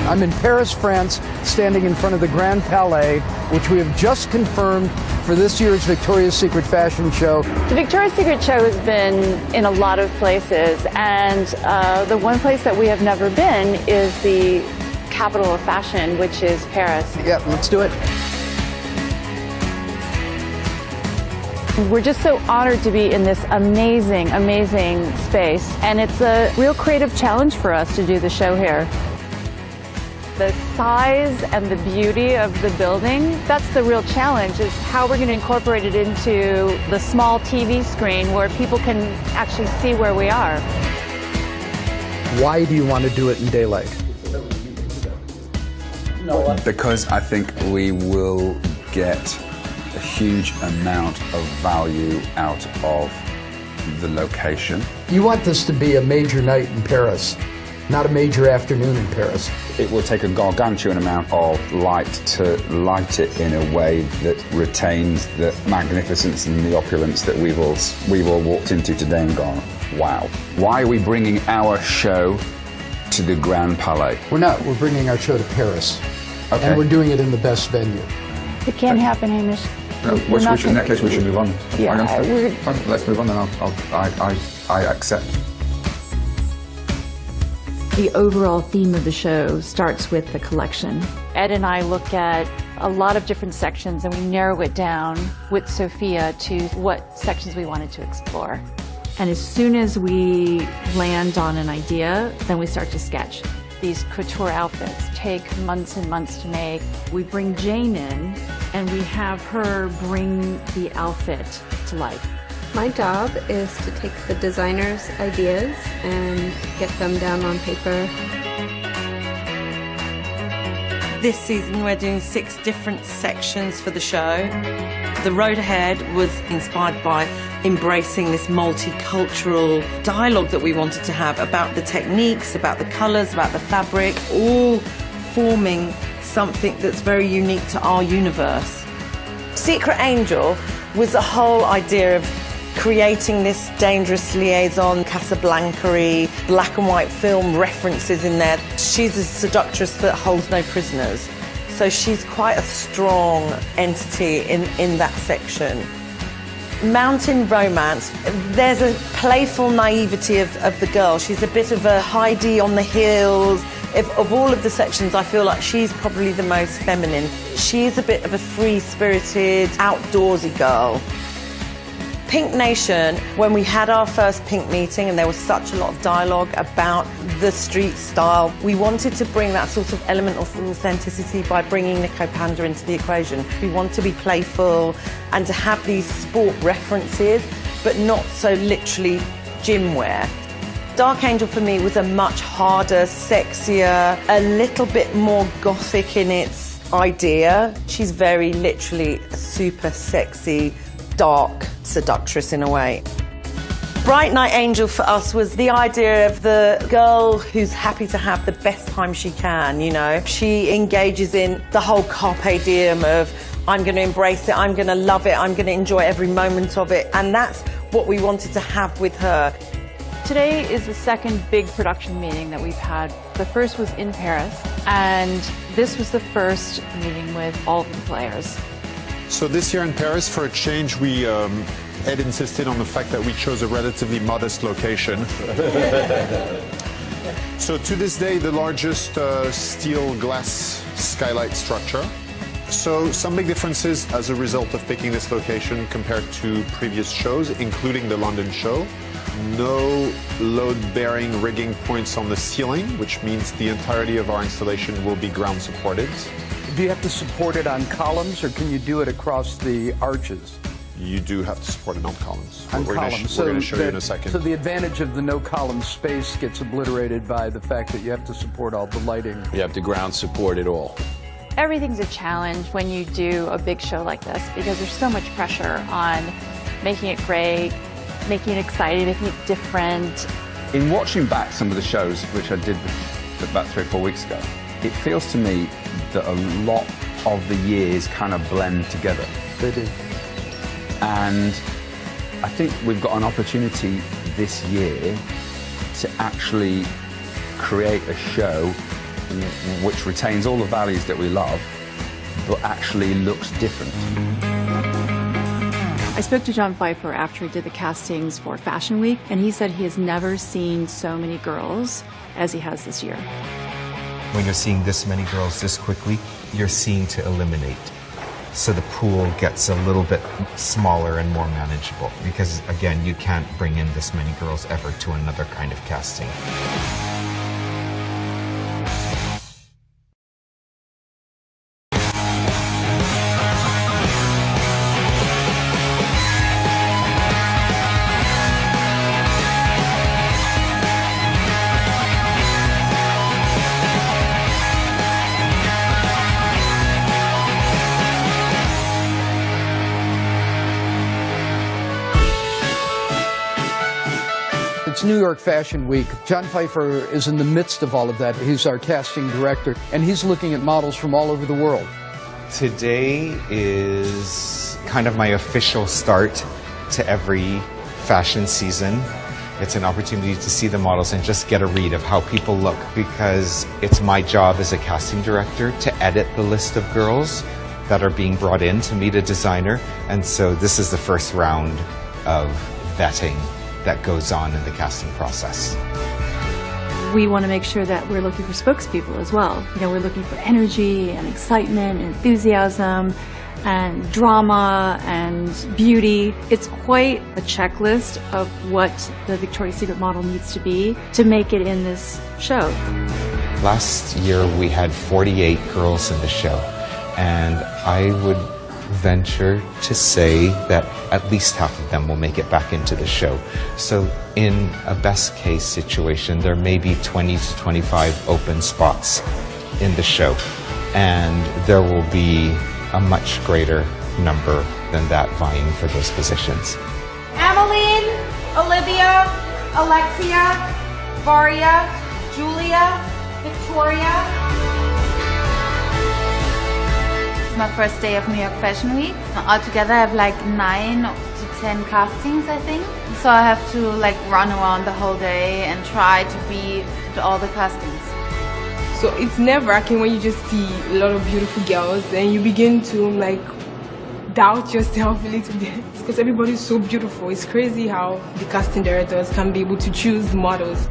I'm in Paris, France, standing in front of the Grand Palais, which we have just confirmed for this year's Victoria's Secret fashion show. The Victoria's Secret show has been in a lot of places, and the one place that we have never been is the capital of fashion, which is Paris. Yeah, let's do it. We're just so honored to be in this amazing, amazing space, and it's a real creative challenge for us to do the show here. The size and the beauty of the building, that's the real challenge, is how we're going to incorporate it into the small TV screen where people can actually see where we are. Why do you want to do it in daylight? Because I think we will get a huge amount of value out of the location. You want this to be a major night in Paris, not a major afternoon in Paris. It will take a gargantuan amount of light to light it in a way that retains the magnificence and the opulence that we've all walked into today and gone, wow. Why are we bringing our show to the Grand Palais? We're not. We're bringing our show to Paris. Okay. And we're doing it in the best venue. It can't happen, Hamish. No, in that case, we should move on. Yeah, Fine, let's move on, then I accept. The overall theme of the show starts with the collection. Ed and I look at a lot of different sections, and we narrow it down with Sophia to what sections we wanted to explore. And as soon as we land on an idea, then we start to sketch. These couture outfits take months and months to make. We bring Jane in, and we have her bring the outfit to life. My job is to take the designer's ideas and get them down on paper. This season we're doing 6 different sections for the show. The road ahead was inspired by embracing this multicultural dialogue that we wanted to have about the techniques, about the colours, about the fabric, all forming something that's very unique to our universe. Secret Angel was the whole idea of creating this dangerous liaison, Casablanca-y, black and white film references in there. She's a seductress that holds no prisoners. So she's quite a strong entity in that section. Mountain romance, there's a playful naivety of the girl. She's a bit of a Heidi on the hills. Of all of the sections, I feel like she's probably the most feminine. She's a bit of a free-spirited, outdoorsy girl. Pink Nation, when we had our first Pink meeting and there was such a lot of dialogue about the street style, we wanted to bring that sort of element of authenticity by bringing Nico Panda into the equation. We want to be playful and to have these sport references, but not so literally gym wear. Dark Angel for me was a much harder, sexier, a little bit more gothic in its idea. She's very literally a super sexy, dark seductress in a way. Bright Night Angel for us was the idea of the girl who's happy to have the best time she can, you know. She engages in the whole carpe diem of, I'm going to embrace it, I'm going to love it, I'm going to enjoy every moment of it, and that's what we wanted to have with her. Today is the second big production meeting that we've had. The first was in Paris, and this was the first meeting with all of the players. So this year in Paris, for a change, Ed insisted on the fact that we chose a relatively modest location. So to this day, the largest steel glass skylight structure. So some big differences as a result of picking this location compared to previous shows, including the London show. No load-bearing rigging points on the ceiling, which means the entirety of our installation will be ground supported. Do you have to support it on columns, or can you do it across the arches? You do have to support it on columns. On We're columns. going to show you in a second. So the advantage of the no-column space gets obliterated by the fact that you have to support all the lighting. You have to ground support it all. Everything's a challenge when you do a big show like this because there's so much pressure on making it great, making it exciting, making it different. In watching back some of the shows, which I did about 3 or 4 weeks ago, it feels to me that a lot of the years kind of blend together. They do. And I think we've got an opportunity this year to actually create a show which retains all the values that we love, but actually looks different. I spoke to John Pfeiffer after he did the castings for Fashion Week, and he said he has never seen so many girls as he has this year. When you're seeing this many girls this quickly, you're seeing to eliminate. So the pool gets a little bit smaller and more manageable because, again, you can't bring in this many girls ever to another kind of casting. It's New York Fashion Week. John Pfeiffer is in the midst of all of that. He's our casting director, and he's looking at models from all over the world. Today is kind of my official start to every fashion season. It's an opportunity to see the models and just get a read of how people look, because it's my job as a casting director to edit the list of girls that are being brought in to meet a designer. And so this is the first round of vetting that goes on in the casting process. We want to make sure that we're looking for spokespeople as well. You know, we're looking for energy and excitement, and enthusiasm, and drama and beauty. It's quite a checklist of what the Victoria's Secret model needs to be to make it in this show. Last year we had 48 girls in the show, and I would venture to say that at least half of them will make it back into the show. So in a best case situation, there may be 20 to 25 open spots in the show, and there will be a much greater number than that vying for those positions. Emmeline, Olivia, Alexia, Varia, Julia, Victoria. My first day of New York Fashion Week. Altogether I have like 9 to 10 castings, I think. So I have to like run around the whole day and try to be to all the castings. So it's nerve-wracking when you just see a lot of beautiful girls and you begin to like doubt yourself a little bit because everybody's so beautiful. It's crazy how the casting directors can be able to choose models.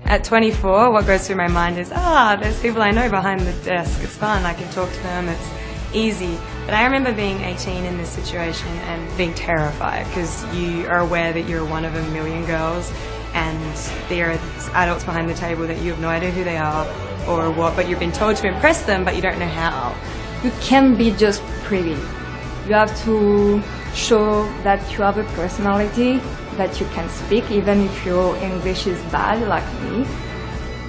At 24, what goes through my mind is, there's people I know behind the desk. It's fun, I can talk to them, it's easy. But I remember being 18 in this situation and being terrified because you are aware that you're one of a million girls and there are adults behind the table that you have no idea who they are or what, but you've been told to impress them, but you don't know how. You can't be just pretty. You have to show that you have a personality, that you can speak, even if your English is bad, like me.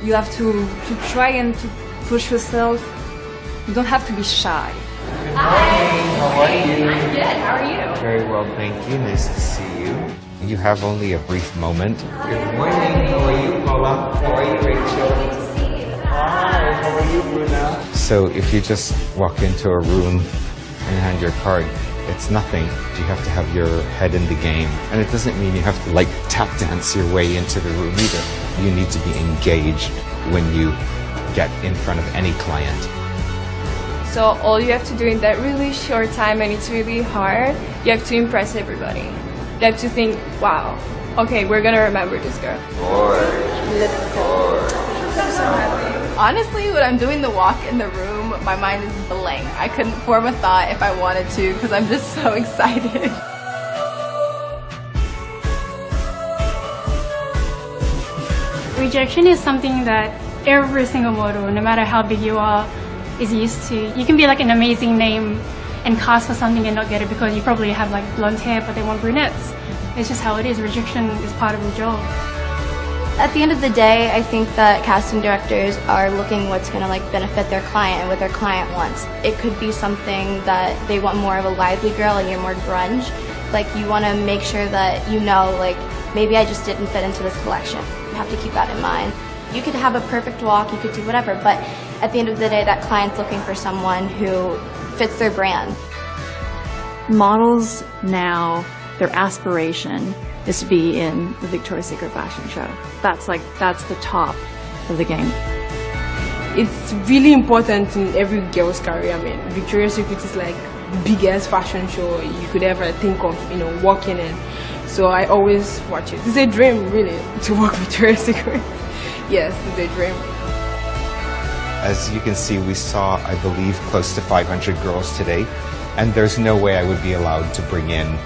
You have to try and to push yourself. You don't have to be shy. Good morning, how are you? I'm good, how are you? Very well, thank you, nice to see you. You have only a brief moment. Good morning, how are you, Paula? How are you, Rachel? Hi, how are you, Bruna? So if you just walk into a room and hand your card, it's nothing. You have to have your head in the game. And it doesn't mean you have to like tap dance your way into the room either. You need to be engaged when you get in front of any client. So all you have to do in that really short time, and it's really hard, you have to impress everybody. You have to think, wow, okay, we're gonna remember this girl. Honestly, when I'm doing the walk in the room, my mind is blank. I couldn't form a thought if I wanted to because I'm just so excited. Rejection is something that every single model, no matter how big you are, is used to. You can be like an amazing name and cast for something and not get it because you probably have like blonde hair but they want brunettes. It's just how it is. Rejection is part of the job. At the end of the day, I think that casting directors are looking what's going to like benefit their client and what their client wants. It could be something that they want more of a lively girl and you're more grunge. Like you want to make sure that you know, like maybe I just didn't fit into this collection. You have to keep that in mind. You could have a perfect walk, you could do whatever, but at the end of the day, that client's looking for someone who fits their brand. Models now, their aspiration is to be in the Victoria's Secret fashion show. That's the top of the game. It's really important in every girl's career. I mean, Victoria's Secret is like the biggest fashion show you could ever think of, working in. So I always watch it. It's a dream, really, to work with Victoria's Secret. Yes, it's a dream. As you can see, we saw, I believe, close to 500 girls today, and there's no way I would be allowed to bring in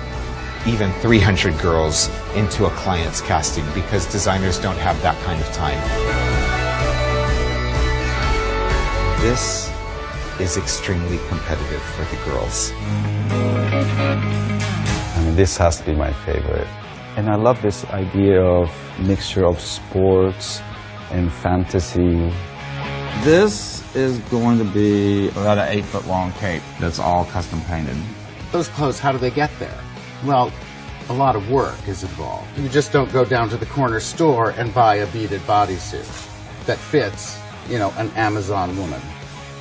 even 300 girls into a client's casting because designers don't have that kind of time. This is extremely competitive for the girls. I mean, this has to be my favorite. And I love this idea of mixture of sports and fantasy. This is going to be about an 8-foot-long cape that's all custom painted. Those clothes, how do they get there? Well, a lot of work is involved. You just don't go down to the corner store and buy a beaded bodysuit that fits, an Amazon woman.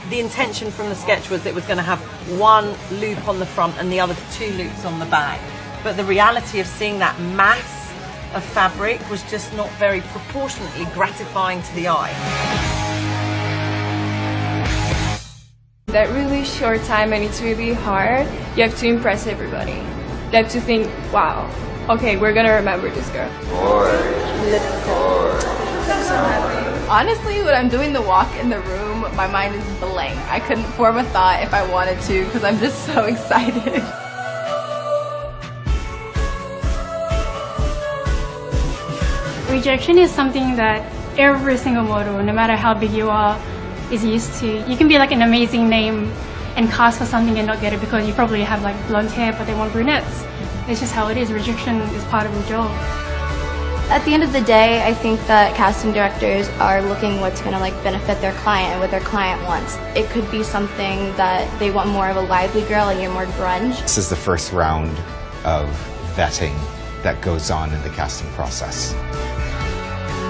The intention from the sketch was it was going to have one loop on the front and the other 2 loops on the back. But the reality of seeing that mass of fabric was just not very proportionately gratifying to the eye. That really short time, and it's really hard. You have to impress everybody. You have to think, wow, okay, we're gonna remember this girl. Honestly, when I'm doing the walk in the room, my mind is blank. I couldn't form a thought if I wanted to because I'm just so excited. Rejection is something that every single model, no matter how big you are, is used to. You can be like an amazing name and cast for something and not get it because you probably have like blonde hair but they want brunettes. It's just how it is. Rejection is part of the job. At the end of the day, I think that casting directors are looking what's going to benefit their client and what their client wants. It could be something that they want more of a lively girl and you're more grunge. This is the first round of vetting that goes on in the casting process.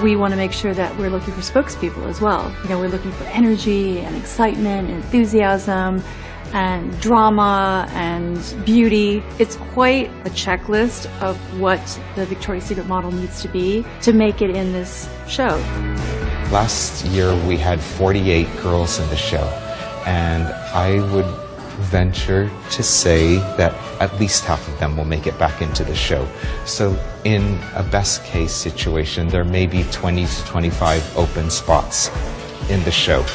We want to make sure that we're looking for spokespeople as well. We're looking for energy and excitement and enthusiasm and drama and beauty. It's quite a checklist of what the Victoria's Secret model needs to be to make it in this show. Last year we had 48 girls in the show, and I would venture to say that at least half of them will make it back into the show. So in a best case situation, there may be 20 to 25 open spots in the show,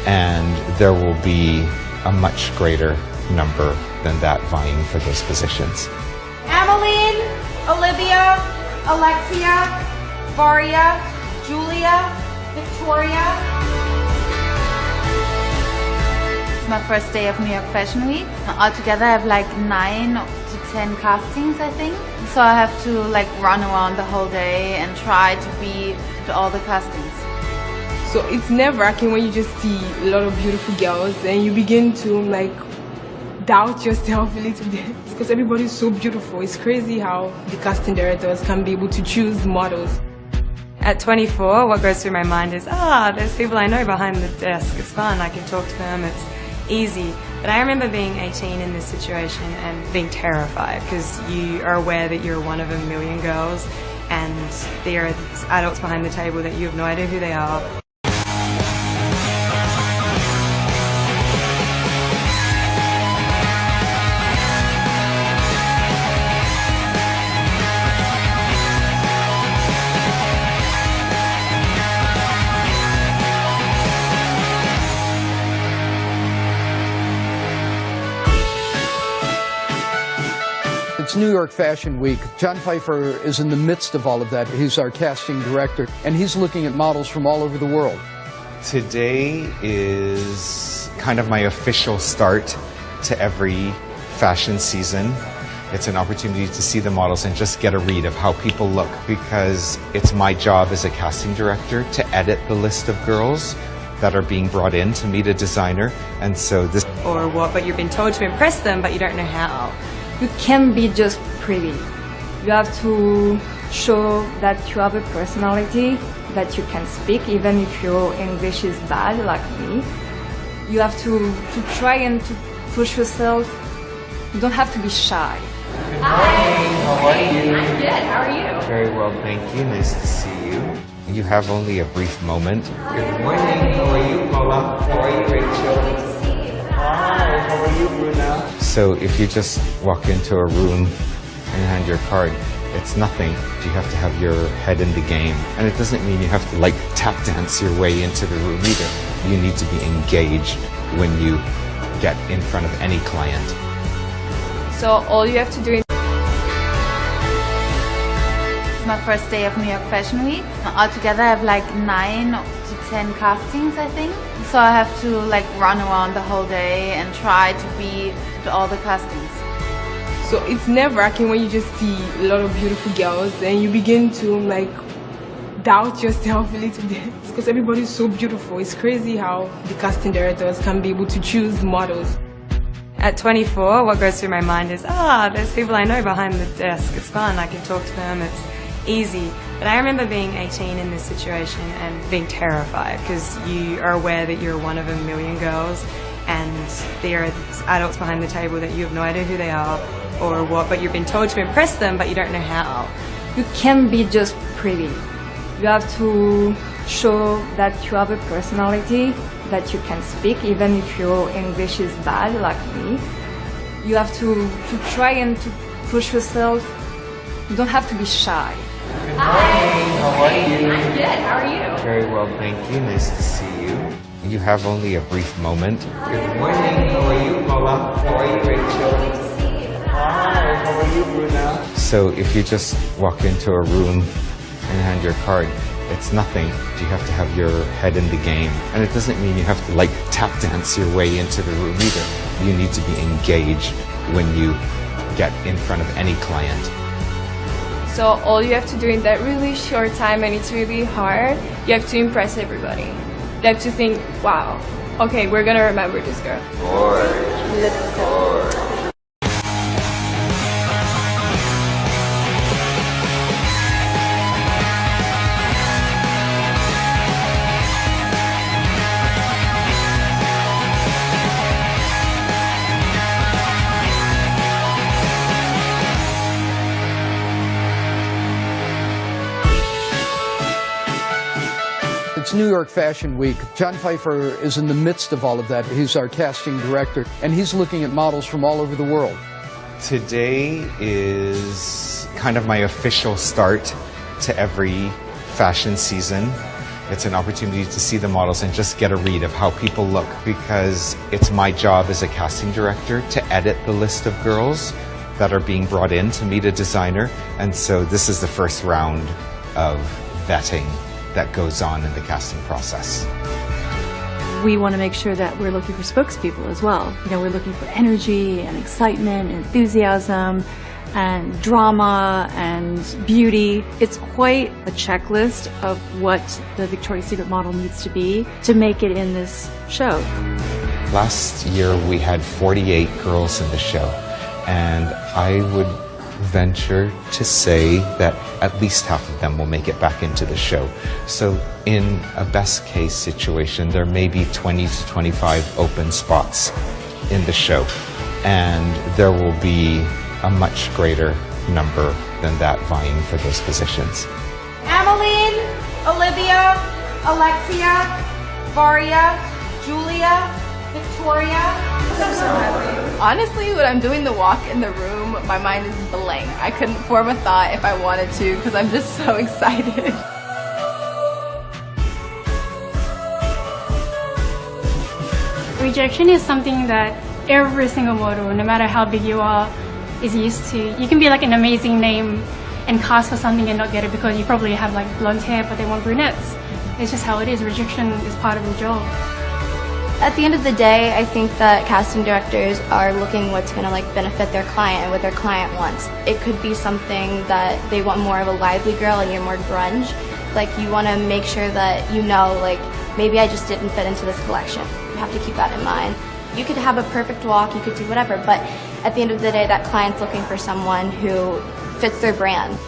and there will be a much greater number than that vying for those positions. Emmeline, Olivia, Alexia, Varia, Julia, Victoria. My first day of New York Fashion Week. Altogether I have like 9 to 10 castings, I think. So I have to run around the whole day and try to be to all the castings. So it's nerve-wracking when you just see a lot of beautiful girls and you begin to doubt yourself a little bit because everybody's so beautiful. It's crazy how the casting directors can be able to choose models. At 24, what goes through my mind is, there's people I know behind the desk. It's fun, I can talk to them, it's easy. But I remember being 18 in this situation and being terrified because you are aware that you're one of a million girls and there are adults behind the table that you have no idea who they are. It's New York Fashion Week. John Pfeiffer is in the midst of all of that. He's our casting director, and he's looking at models from all over the world. Today is kind of my official start to every fashion season. It's an opportunity to see the models and just get a read of how people look, because it's my job as a casting director to edit the list of girls that are being brought in to meet a designer. And so this... Or what, but you've been told to impress them, but you don't know how. You can't be just pretty. You have to show that you have a personality, that you can speak, even if your English is bad, like me. You have to try and to push yourself. You don't have to be shy. Hi. How are you? I'm good. How are you? Very well, thank you. Nice to see you. You have only a brief moment. Good morning. How are you, Paula? How are you, Rachel? Hi. How are you, Bruna? So if you just walk into a room and hand your card, it's nothing. You have to have your head in the game. And it doesn't mean you have to like tap dance your way into the room either. You need to be engaged when you get in front of any client. So all you have to do is My first day of New York Fashion Week. Altogether I have like 9 to 10 castings, I think. So I have to like run around the whole day and try to be to all the castings. So it's nerve-wracking when you just see a lot of beautiful girls and you begin to like doubt yourself a little bit because everybody's so beautiful. It's crazy how the casting directors can be able to choose models. At 24, what goes through my mind is, there's people I know behind the desk. It's fun, I can talk to them, it's easy. But I remember being 18 in this situation and being terrified because you are aware that you're one of a million girls and there are adults behind the table that you have no idea who they are or what, but you've been told to impress them, but you don't know how. You can't be just pretty. You have to show that you have a personality, that you can speak, even if your English is bad, like me. You have to try and to push yourself. You don't have to be shy. Good morning. How are you? I'm good. How are you? Very well, thank you. Nice to see you. You have only a brief moment. Good morning. How are you, Paula? How are you, Rachel? Hi. How are you, Bruna? So if you just walk into a room and hand your card, it's nothing. You have to have your head in the game. And it doesn't mean you have to like tap dance your way into the room either. You need to be engaged when you get in front of any client. So all you have to do in that really short time, and it's really hard, you have to impress everybody. You have to think, wow, okay, we're gonna remember this girl. Let's go. It's New York Fashion Week. John Pfeiffer is in the midst of all of that. He's our casting director, and he's looking at models from all over the world. Today is kind of my official start to every fashion season. It's an opportunity to see the models and just get a read of how people look, because it's my job as a casting director to edit the list of girls that are being brought in to meet a designer. And so this is the first round of vetting that goes on in the casting process. We want to make sure that we're looking for spokespeople as well. You know, we're looking for energy and excitement and enthusiasm and drama and beauty. It's quite a checklist of what the Victoria's Secret model needs to be to make it in this show. Last year we had 48 girls in the show, and I would venture to say that at least half of them will make it back into the show. So in a best case situation, there may be 20 to 25 open spots in the show, and there will be a much greater number than that vying for those positions. Emmeline, Olivia, Alexia, Varia, Julia, Victoria. I'm so happy. Honestly, when I'm doing the walk in the room, my mind is blank. I couldn't form a thought if I wanted to because I'm just so excited. Rejection is something that every single model, no matter how big you are, is used to. You can be like an amazing name and cast for something and not get it because you probably have like blonde hair but they want brunettes. It's just how it is. Rejection is part of the job. At the end of the day, I think that casting directors are looking what's going to like benefit their client and what their client wants. It could be something that they want more of a lively girl and you're more grunge. Like you want to make sure that you know, like maybe I just didn't fit into this collection. You have to keep that in mind. You could have a perfect walk, you could do whatever, but at the end of the day, that client's looking for someone who fits their brand.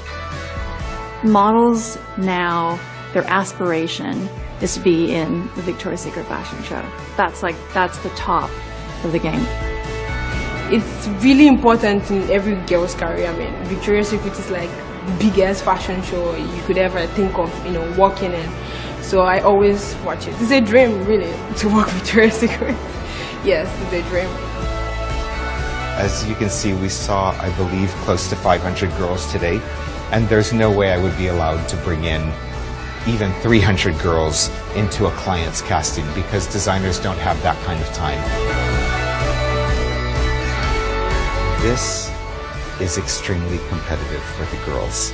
Models now, their aspiration is to be in the Victoria's Secret fashion show. That's the top of the game. It's really important in every girl's career. I mean, Victoria's Secret is like biggest fashion show you could ever think of, you know, working in. So I always watch it. It's a dream, really, to work with Victoria's Secret. Yes, it's a dream. As you can see, we saw, I believe, close to 500 girls today, and there's no way I would be allowed to bring in even 300 girls into a client's casting because designers don't have that kind of time. This is extremely competitive for the girls.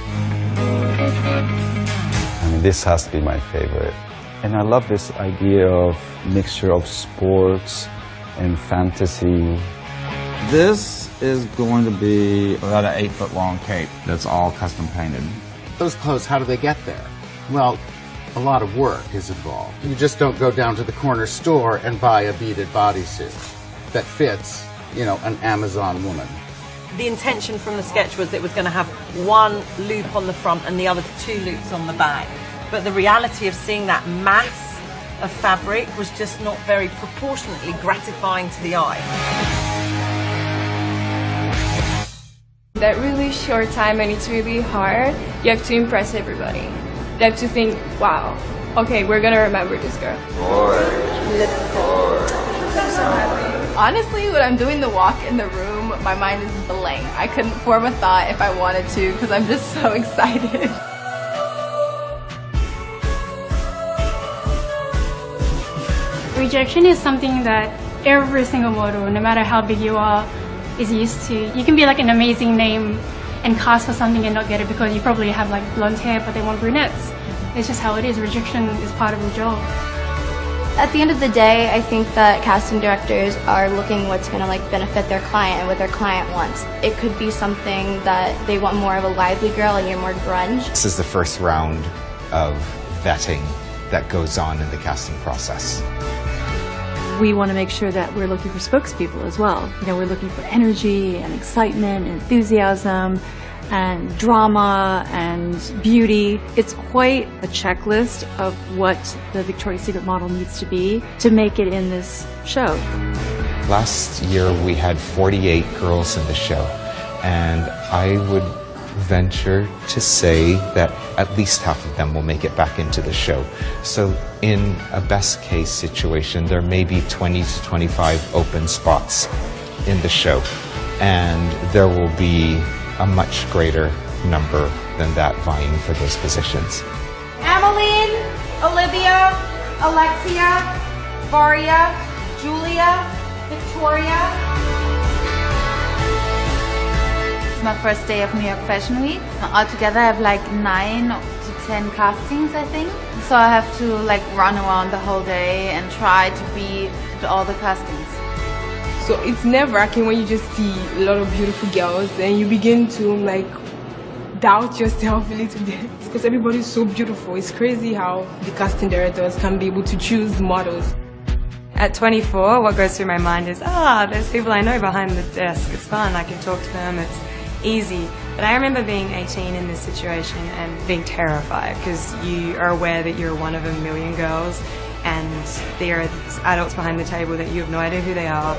I mean, this has to be my favorite. And I love this idea of mixture of sports and fantasy. This is going to be about an 8-foot-long cape that's all custom painted. Those clothes, how do they get there? Well, a lot of work is involved. You just don't go down to the corner store and buy a beaded bodysuit that fits, you know, an Amazon woman. The intention from the sketch was it was going to have one loop on the front and the other 2 loops on the back. But the reality of seeing that mass of fabric was just not very proportionately gratifying to the eye. That really short time, and it's really hard. You have to impress everybody. You have to think, wow, okay, we're gonna remember this girl. Honestly, when I'm doing the walk in the room, my mind is blank. I couldn't form a thought if I wanted to because I'm just so excited. Rejection is something that every single model, no matter how big you are, is used to. You can be like an amazing name and cast for something and not get it because you probably have like blonde hair but they want brunettes. It's just how it is. Rejection is part of the job. At the end of the day, I think that casting directors are looking what's going to like benefit their client and what their client wants. It could be something that they want more of a lively girl and you're more grunge. This is the first round of vetting that goes on in the casting process. We want to make sure that we're looking for spokespeople as well. You know, we're looking for energy and excitement and enthusiasm and drama and beauty. It's quite a checklist of what the Victoria's Secret model needs to be to make it in this show. Last year we had 48 girls in the show, and I would venture to say that at least half of them will make it back into the show. So in a best case situation, there may be 20 to 25 open spots in the show, and there will be a much greater number than that vying for those positions. Emmeline, Olivia, Alexia, Varia, Julia, Victoria. It's my first day of New York Fashion Week. Altogether I have like 9 to 10 castings, I think. So I have to like run around the whole day and try to be at all the castings. So it's nerve-wracking when you just see a lot of beautiful girls and you begin to like doubt yourself a little bit because everybody's so beautiful. It's crazy how the casting directors can be able to choose models. At 24, what goes through my mind is, there's people I know behind the desk. It's fun, I can talk to them, it's easy. But I remember being 18 in this situation and being terrified because you are aware that you're one of a million girls and there are adults behind the table that you have no idea who they are.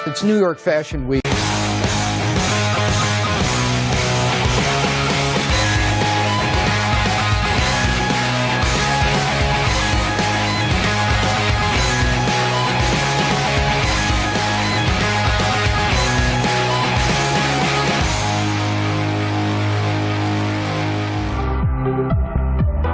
It's New York Fashion Week.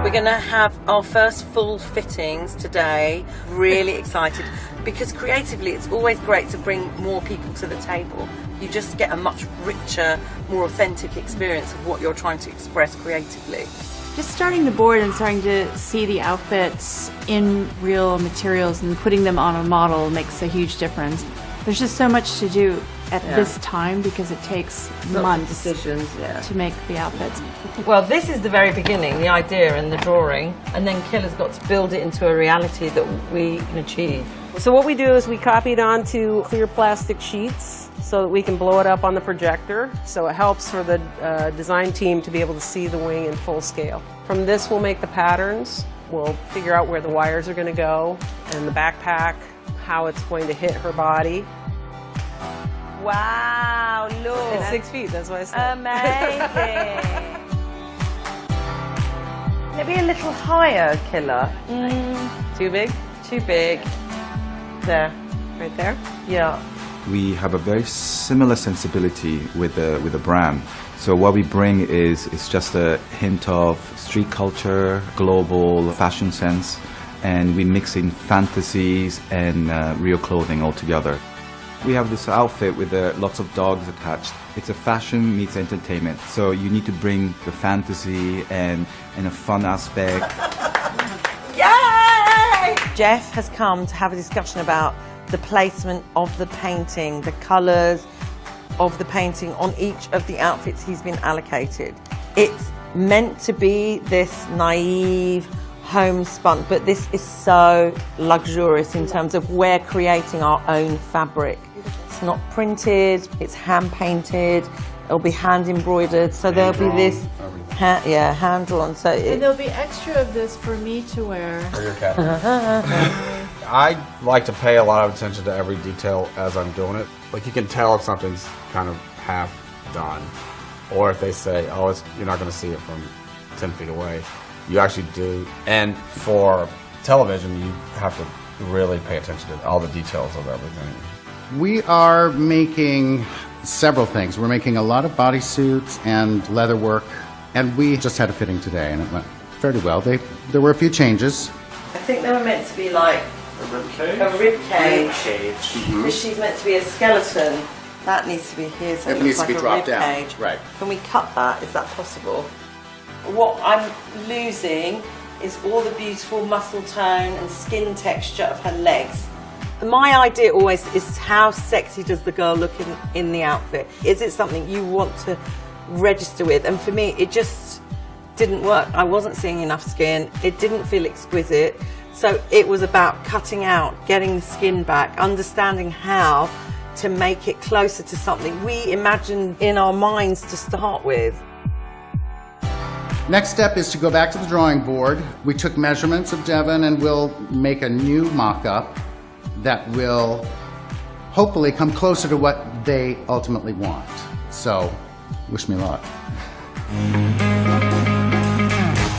We're going to have our first full fittings today. Really excited because creatively it's always great to bring more people to the table. You just get a much richer, more authentic experience of what you're trying to express creatively. Just starting the board and starting to see the outfits in real materials and putting them on a model makes a huge difference. There's just so much to do at this time because it takes months to make the outfits. Well, this is the very beginning, the idea and the drawing, and then Killer's got to build it into a reality that we can achieve. So what we do is we copy it onto clear plastic sheets so that we can blow it up on the projector. So it helps for the design team to be able to see the wing in full scale. From this we'll make the patterns. We'll figure out where the wires are going to go and the backpack, how it's going to hit her body. Wow, look. It's 6 feet, that's why I said. Amazing. Maybe a little higher, Killer. Too big? Too big. There. Right there? Yeah. We have a very similar sensibility with the brand. So what we bring is just a hint of street culture, global fashion sense, and we mix in fantasies and real clothing all together. We have this outfit with lots of dogs attached. It's a fashion meets entertainment. So you need to bring the fantasy and a fun aspect. Yay! Jeff has come to have a discussion about the placement of the painting, the colours of the painting on each of the outfits he's been allocated. It's meant to be this naive, homespun, but this is so luxurious in terms of we're creating our own fabric. It's not printed, it's hand painted, it'll be hand embroidered, so there'll be this hand drawn. So and there'll be extra of this for me to wear. For your cat. I like to pay a lot of attention to every detail as I'm doing it. Like you can tell if something's kind of half done, or if they say, "Oh, you're not going to see it from 10 feet away." You actually do. And for television, you have to really pay attention to all the details of everything. We are making several things. We're making a lot of bodysuits and leather work, and we just had a fitting today, and it went fairly well. There were a few changes. I think they were meant to be like a rib cage. Because she's meant to be a skeleton. That needs to be here, so it looks like a rib cage. Right. Can we cut that? Is that possible? What I'm losing is all the beautiful muscle tone and skin texture of her legs. My idea always is how sexy does the girl look in the outfit? Is it something you want to register with? And for me, it just didn't work. I wasn't seeing enough skin. It didn't feel exquisite. So it was about cutting out, getting the skin back, understanding how to make it closer to something we imagined in our minds to start with. Next step is to go back to the drawing board. We took measurements of Devon and we'll make a new mock-up that will hopefully come closer to what they ultimately want. So, wish me luck.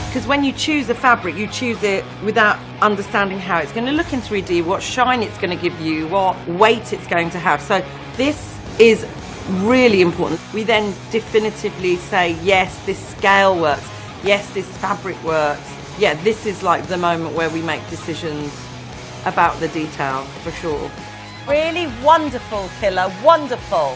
Because when you choose a fabric, you choose it without understanding how it's going to look in 3D, what shine it's going to give you, what weight it's going to have. So this is really important. We then definitively say, yes, this scale works. Yes, this fabric works. Yeah, this is like the moment where we make decisions about the detail, for sure. Really wonderful, Killer, wonderful.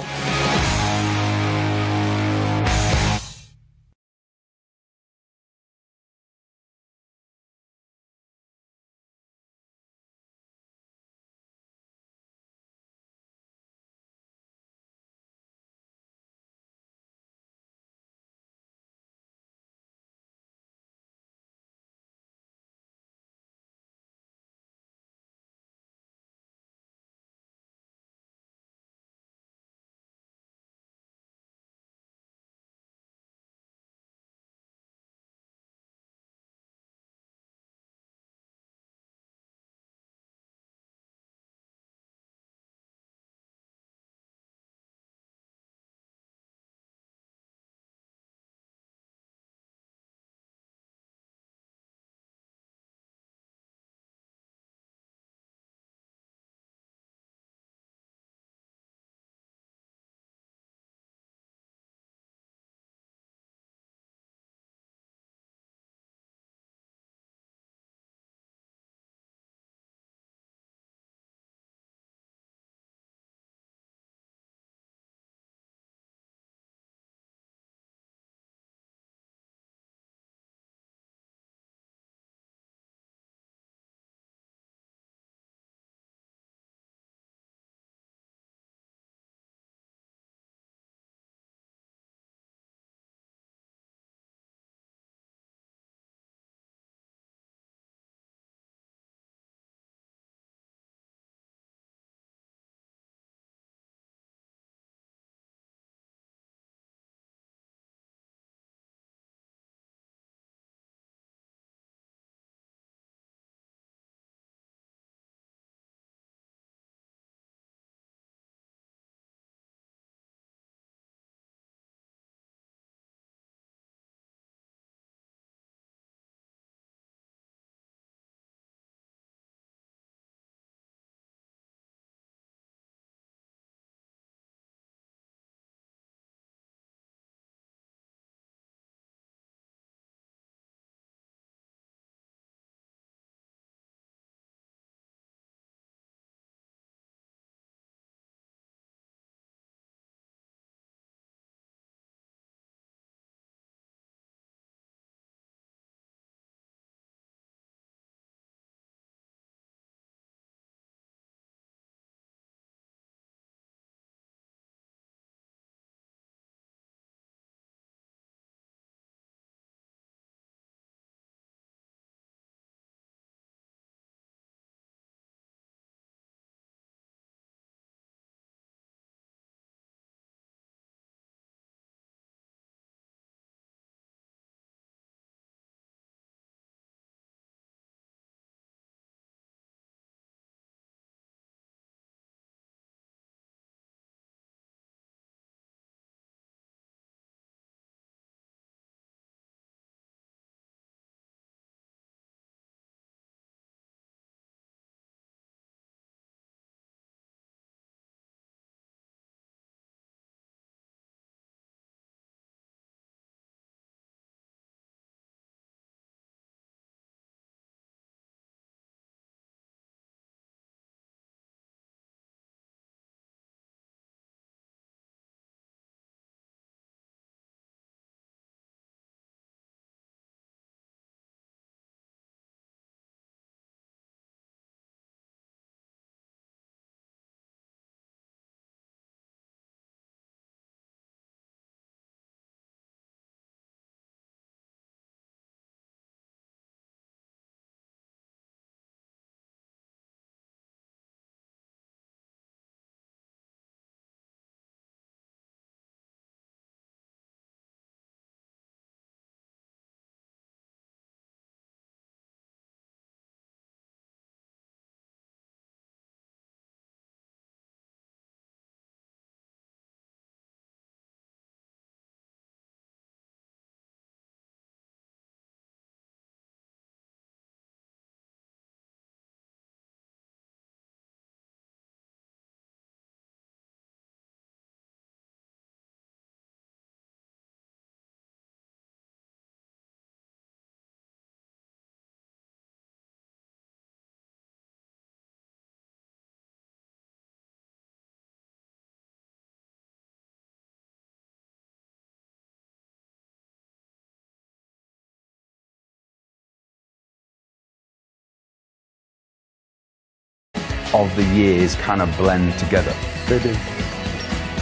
of the years kind of blend together. They do.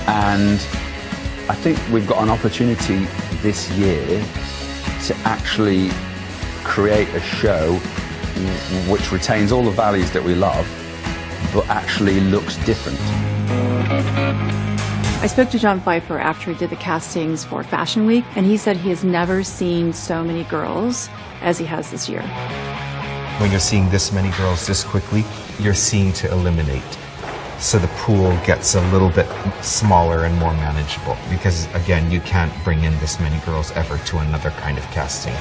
And I think we've got an opportunity this year to actually create a show which retains all the values that we love, but actually looks different. I spoke to John Pfeiffer after he did the castings for Fashion Week, and he said he has never seen so many girls as he has this year. When you're seeing this many girls this quickly, you're seeing to eliminate. So the pool gets a little bit smaller and more manageable because, again, you can't bring in this many girls ever to another kind of casting.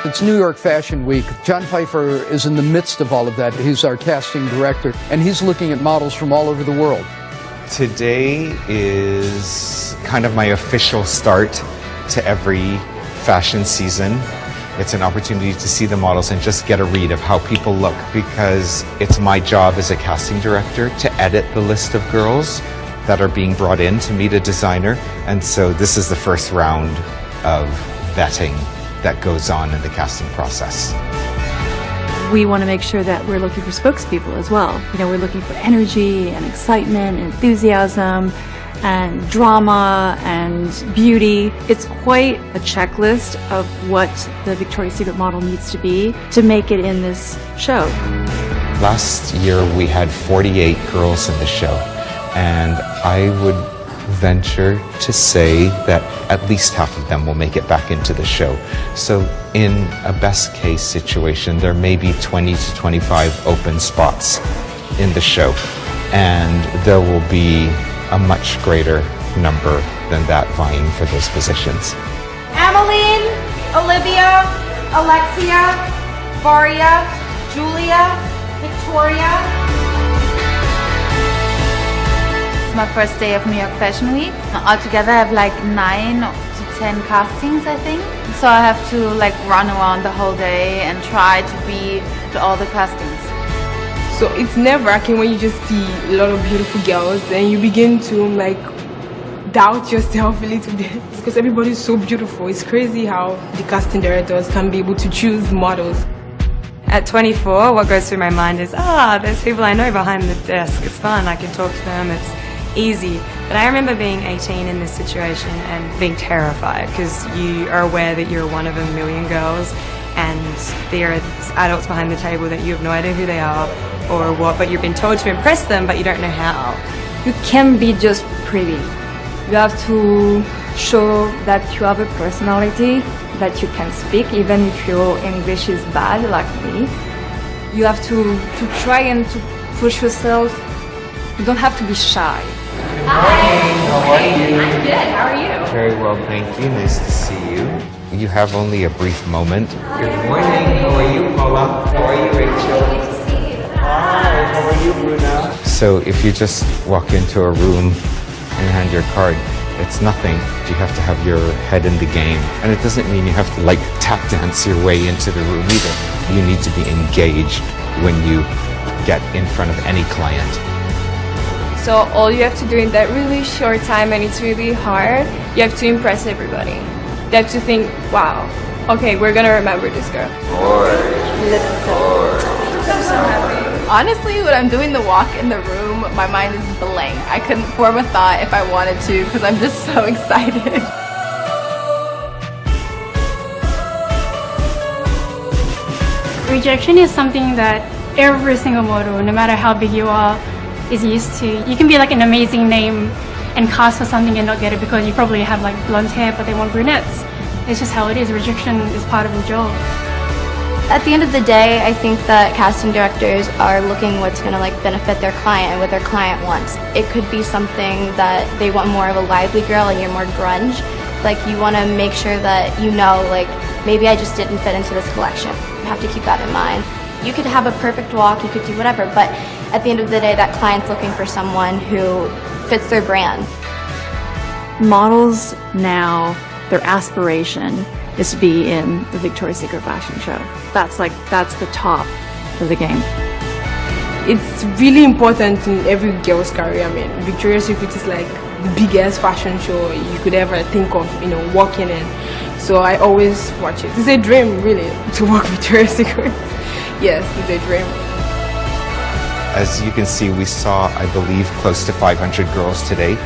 It's New York Fashion Week. John Pfeiffer is in the midst of all of that. He's our casting director, and he's looking at models from all over the world. Today is kind of my official start to every fashion season. It's an opportunity to see the models and just get a read of how people look, because it's my job as a casting director to edit the list of girls that are being brought in to meet a designer. And so this is the first round of vetting that goes on in the casting process. We want to make sure that we're looking for spokespeople as well. You know, we're looking for energy and excitement and enthusiasm and drama and beauty. It's quite a checklist of what the Victoria's Secret model needs to be to make it in this show. Last year we had 48 girls in the show, and I would venture to say that at least half of them will make it back into the show. So in a best case situation, there may be 20 to 25 open spots in the show, and there will be a much greater number than that vying for those positions. Emmeline, Olivia, Alexia, Varia, Julia, Victoria. It's my first day of New York Fashion Week. Altogether I have like 9 to 10 castings, I think. So I have to like run around the whole day and try to be to all the castings. So it's nerve-wracking when you just see a lot of beautiful girls and you begin to like doubt yourself a little bit because everybody's so beautiful. It's crazy how the casting directors can be able to choose models. At 24, what goes through my mind is, there's people I know behind the desk. It's fun, I can talk to them, it's easy. But I remember being 18 in this situation and being terrified because you are aware that you're one of a million girls and there are adults behind the table that you have no idea who they are or what, but you've been told to impress them, but you don't know how. You can't be just pretty. You have to show that you have a personality, that you can speak, even if your English is bad, like me. You have to try and to push yourself. You don't have to be shy. Good morning, how are you? I'm good, how are you? Very well, thank you. Nice to see you. You have only a brief moment. Good morning, how are you, Paula? How are you, Rachel? Good to see you. Hi, how are you, Bruna? So if you just walk into a room and hand your card, it's nothing. You have to have your head in the game. And it doesn't mean you have to like tap dance your way into the room either. You need to be engaged when you get in front of any client. So all you have to do in that really short time, and it's really hard, you have to impress everybody. You have to think, wow, okay, we're gonna remember this girl. I'm so happy. Honestly, when I'm doing the walk in the room, my mind is blank. I couldn't form a thought if I wanted to because I'm just so excited. Rejection is something that every single model, no matter how big you are, is used to. You can be like an amazing name and cast for something and not get it because you probably have like blonde hair but they want brunettes. It's just how it is. Rejection is part of the job. At the end of the day, I think that casting directors are looking what's going to like benefit their client and what their client wants. It could be something that they want more of a lively girl and you're more grunge. Like you want to make sure that you know, like maybe I just didn't fit into this collection. You have to keep that in mind. You could have a perfect walk, you could do whatever, but at the end of the day, that client's looking for someone who fits their brand. Models now, their aspiration is to be in the Victoria's Secret fashion show. That's the top of the game. It's really important in every girl's career. I mean, Victoria's Secret is like the biggest fashion show you could ever think of, you know, walking in. So I always watch it. It's a dream, really, to work with Victoria's Secret. Yes, it's a dream. As you can see, we saw, I believe, close to 500 girls today,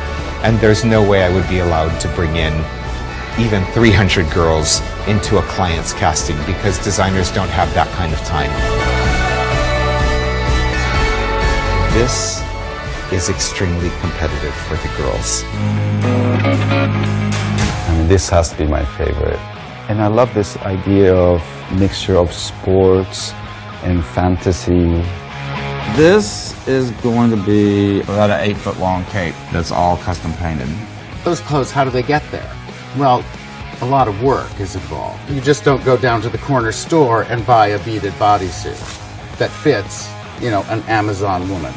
and there's no way I would be allowed to bring in even 300 girls into a client's casting because designers don't have that kind of time. This is extremely competitive for the girls. I mean, this has to be my favorite. And I love this idea of mixture of sports and fantasy. This is going to be about an 8-foot-long cape that's all custom painted. Those clothes, how do they get there? Well, a lot of work is involved. You just don't go down to the corner store and buy a beaded bodysuit that fits, you know, an Amazon woman.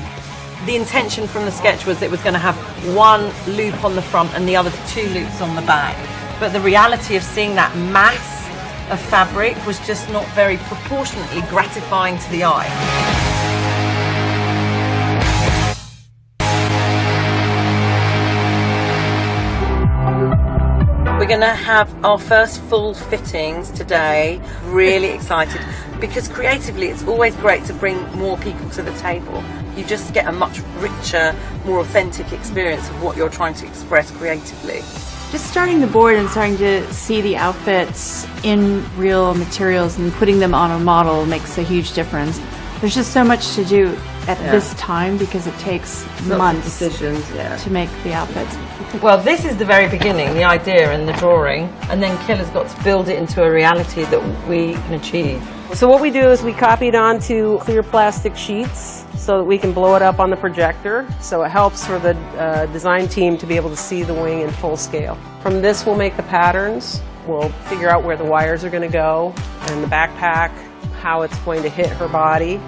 The intention from the sketch was it was going to have one loop on the front and the other 2 loops on the back. But the reality of seeing that mass of fabric was just not very proportionately gratifying to the eye. We're going to have our first full fittings today. Really excited because creatively it's always great to bring more people to the table. You just get a much richer, more authentic experience of what you're trying to express creatively. Just starting the board and starting to see the outfits in real materials and putting them on a model makes a huge difference. There's just so much to do at this time because it takes months to make the outfits. Well, this is the very beginning, the idea and the drawing, and then Killer's got to build it into a reality that we can achieve. So what we do is we copy it onto clear plastic sheets so that we can blow it up on the projector. So it helps for the design team to be able to see the wing in full scale. From this we'll make the patterns. We'll figure out where the wires are going to go and the backpack, how it's going to hit her body.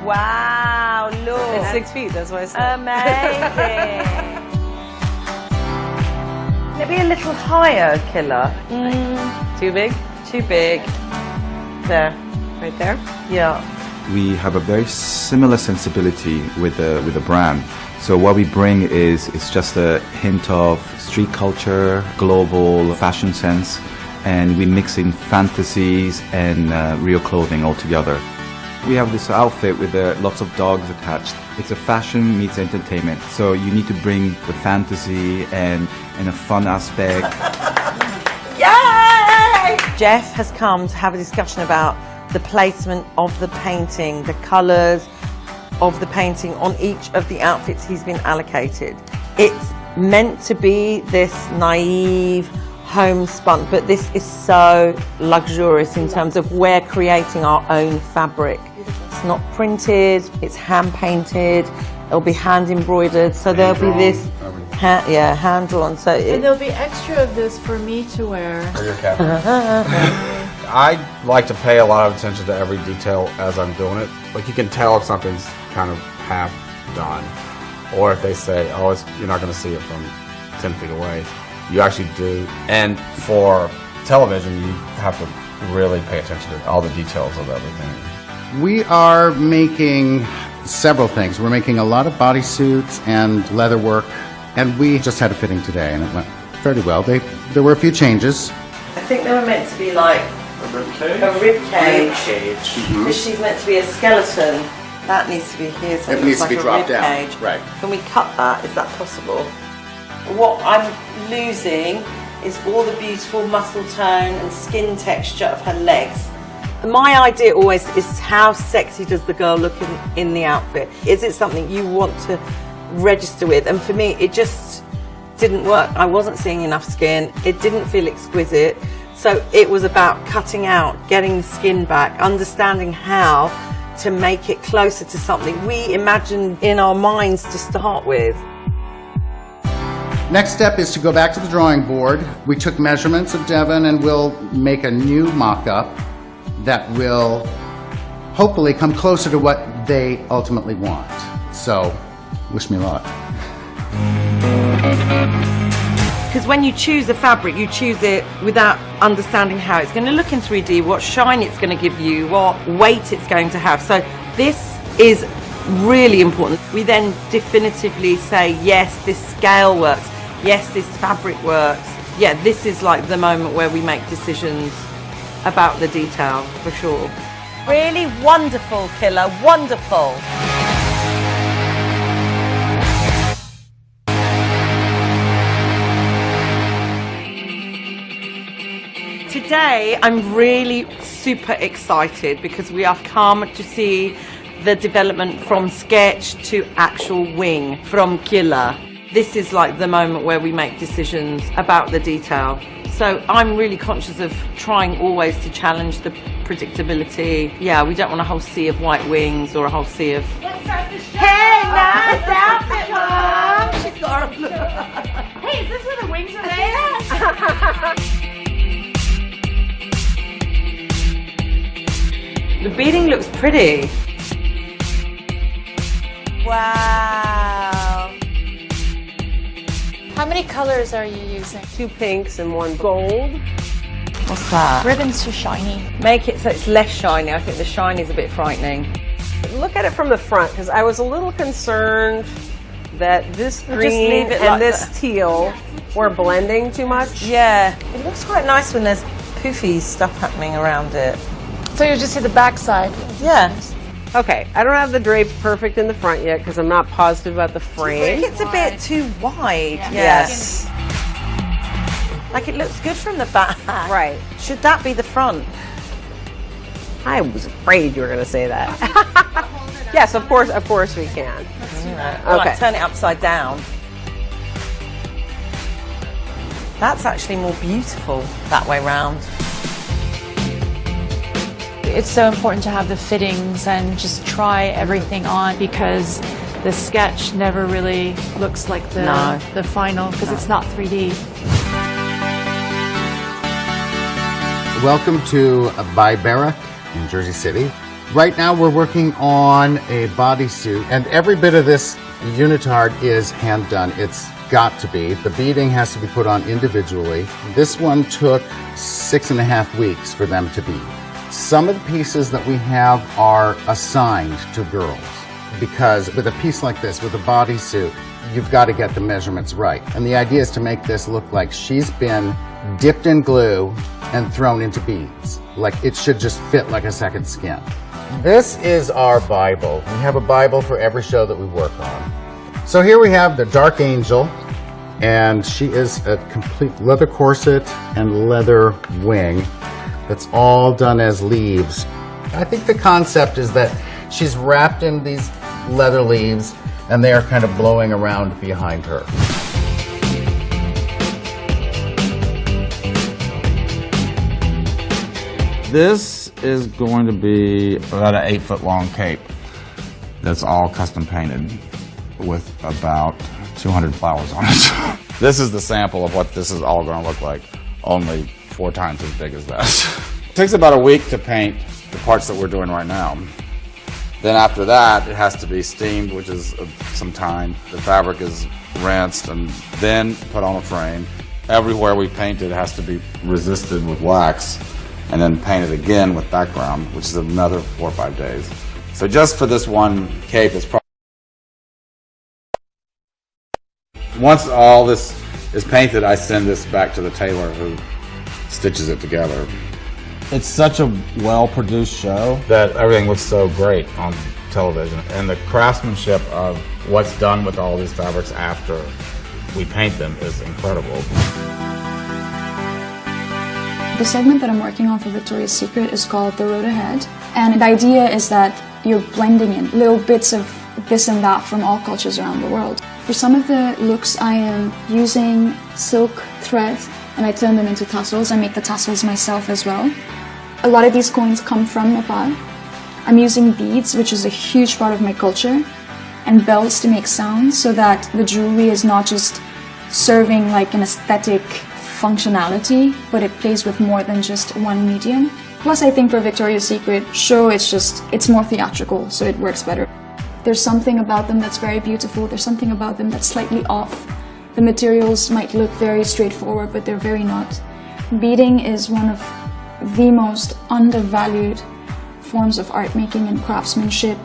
Wow, look. It's 6 feet, that's why I said. Amazing. Maybe a little higher, Killer. Too big? Too big. There. Right there? Yeah. We have a very similar sensibility with the brand. So what we bring is just a hint of street culture, global fashion sense, and we mix in fantasies and real clothing all together. We have this outfit with lots of dogs attached. It's a fashion meets entertainment. So you need to bring the fantasy and a fun aspect. Yay! Jeff has come to have a discussion about the placement of the painting, the colours of the painting on each of the outfits he's been allocated. It's meant to be this naive, homespun, but this is so luxurious in terms of we're creating our own fabric. It's not printed, it's hand painted, it'll be hand embroidered, so there'll be this hand drawn. So and there'll be extra of this for me to wear. I like to pay a lot of attention to every detail as I'm doing it. Like you can tell if something's kind of half done, or if they say, "Oh, you're not going to see it from 10 feet away." You actually do. And for television, you have to really pay attention to all the details of everything. We are making several things. We're making a lot of bodysuits and leather work, and we just had a fitting today, and it went fairly well. There were a few changes. I think they were meant to be like a rib cage. Because she's meant to be a skeleton. That needs to be here, so it needs to be dropped down. Cage. Right. Can we cut that? Is that possible? What I'm losing is all the beautiful muscle tone and skin texture of her legs. My idea always is how sexy does the girl look in the outfit? Is it something you want to register with? And for me, it just didn't work. I wasn't seeing enough skin. It didn't feel exquisite. So it was about cutting out, getting the skin back, understanding how to make it closer to something we imagined in our minds to start with. Next step is to go back to the drawing board. We took measurements of Devon and we'll make a new mock-up that will hopefully come closer to what they ultimately want. So, wish me luck. Because when you choose a fabric, you choose it without understanding how it's going to look in 3D, what shine it's going to give you, what weight it's going to have. So this is really important. We then definitively say, yes, this scale works, yes, this fabric works. Yeah, this is like the moment where we make decisions about the detail, for sure. Really wonderful, Killer, wonderful. Today, I'm really super excited because we have come to see the development from sketch to actual wing, from Killer. This is like the moment where we make decisions about the detail. So I'm really conscious of trying always to challenge the predictability. Yeah, we don't want a whole sea of white wings or a whole sea of... Let's start the show! Hey, nice outfit, Mom! She's got a look. Hey, is this where the wings are made? The beading looks pretty. Wow. How many colors are you using? 2 pinks and 1 gold. What's that? Ribbon's too shiny. Make it so it's less shiny. I think the shine is a bit frightening. Look at it from the front, because I was a little concerned that this green and like this that. teal were blending too much. Yeah, it looks quite nice when there's poofy stuff happening around it. So you just see the back side. Yeah. Okay, I don't have the drapes perfect in the front yet because I'm not positive about the I frame. think it's a bit too wide. Yeah. Yes. Like it looks good from the back. Right. Should that be the front? I was afraid you were going to say that. Yes, of course we can. Or like turn it upside down. That's actually more beautiful that way round. It's so important to have the fittings and just try everything on because the sketch never really looks like the final because it's not 3D. Welcome to Bibera in Jersey City. Right now we're working on a bodysuit, and every bit of this unitard is hand done. It's got to be. The beading has to be put on individually. This one took 6.5 weeks for them to bead. Some of the pieces that we have are assigned to girls because with a piece like this, with a bodysuit, you've got to get the measurements right. And the idea is to make this look like she's been dipped in glue and thrown into beads. Like it should just fit like a second skin. This is our Bible. We have a Bible for every show that we work on. So here we have the Dark Angel, and she is a complete leather corset and leather wing. That's all done as leaves. I think the concept is that she's wrapped in these leather leaves and they are kind of blowing around behind her. This is going to be about an 8-foot-long cape that's all custom painted with about 200 flowers on it. This is the sample of what this is all going to look like, only 4 times as big as that. It takes about a week to paint the parts that we're doing right now. Then after that, it has to be steamed, which is some time. The fabric is rinsed and then put on a frame. Everywhere we paint it has to be resisted with wax and then painted again with background, which is another 4 or 5 days. So just for this one cape, it's probably... Once all this is painted, I send this back to the tailor who stitches it together. It's such a well-produced show that everything looks so great on television, and the craftsmanship of what's done with all these fabrics after we paint them is incredible. The segment that I'm working on for Victoria's Secret is called The Road Ahead, and the idea is that you're blending in little bits of this and that from all cultures around the world. For some of the looks I am using silk thread and I turn them into tassels. I make the tassels myself as well. A lot of these coins come from Nepal. I'm using beads, which is a huge part of my culture, and bells to make sounds so that the jewelry is not just serving like an aesthetic functionality, but it plays with more than just one medium. Plus I think for Victoria's Secret show it's more theatrical, so it works better. There's something about them that's very beautiful, there's something about them that's slightly off. The materials might look very straightforward, but they're very not. Beading is one of the most undervalued forms of art making and craftsmanship.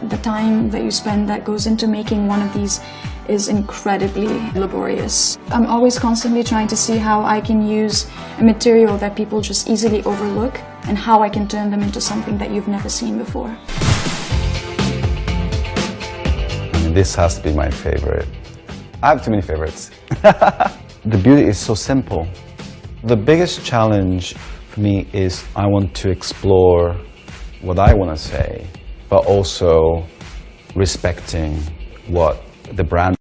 The time that you spend that goes into making one of these is incredibly laborious. I'm always constantly trying to see how I can use a material that people just easily overlook and how I can turn them into something that you've never seen before. This has to be my favorite. I have too many favorites. The beauty is so simple. The biggest challenge for me is I want to explore what I want to say, but also respecting what the brand.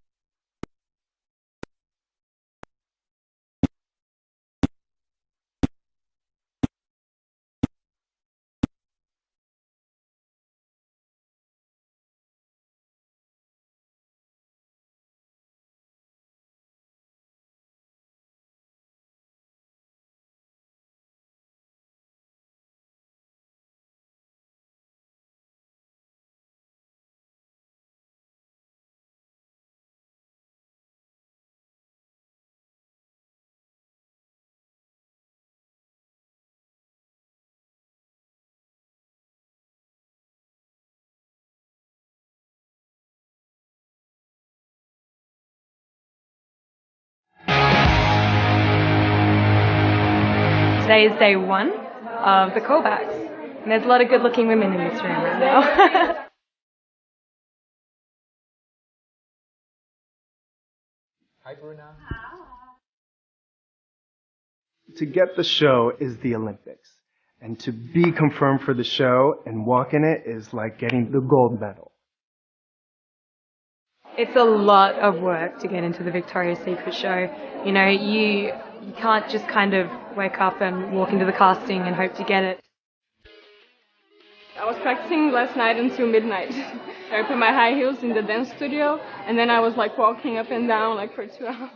Today is day one of the callbacks, and there's a lot of good-looking women in this room right now. Hi, Bruna. To get the show is the Olympics, and to be confirmed for the show and walk in it is like getting the gold medal. It's a lot of work to get into the Victoria's Secret show. You know, you can't just kind of wake up and walk into the casting and hope to get it. I was practicing last night until midnight. I put my high heels in the dance studio, and then I was like walking up and down like for 2 hours.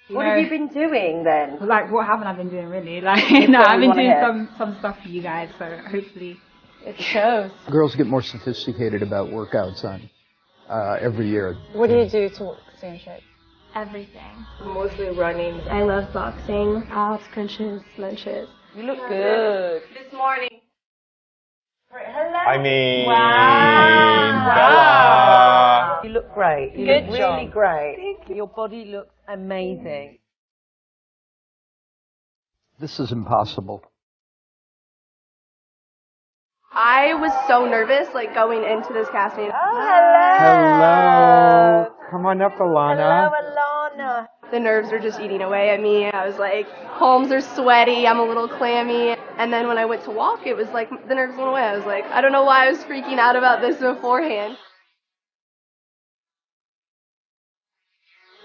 What have you been doing then? Like, what haven't I been doing really? Like, You no, I've probably been wanna doing hear. some stuff for you guys, so hopefully it shows. Girls get more sophisticated about workouts on every year. What do you do to stay in shape? Everything. Mostly running. I love boxing, abs, crunches, lunches. You look good. This morning. Hello. I mean, Wow. You look great. You Good look job. really great. Your body looks amazing. This is impossible. I was so nervous, like, going into this casting. hello. Come on up, Alana. Alana. The nerves were just eating away at me. I was like, palms are sweaty, I'm a little clammy. And then when I went to walk, it was like, the nerves went away. I was like, I don't know why I was freaking out about this beforehand.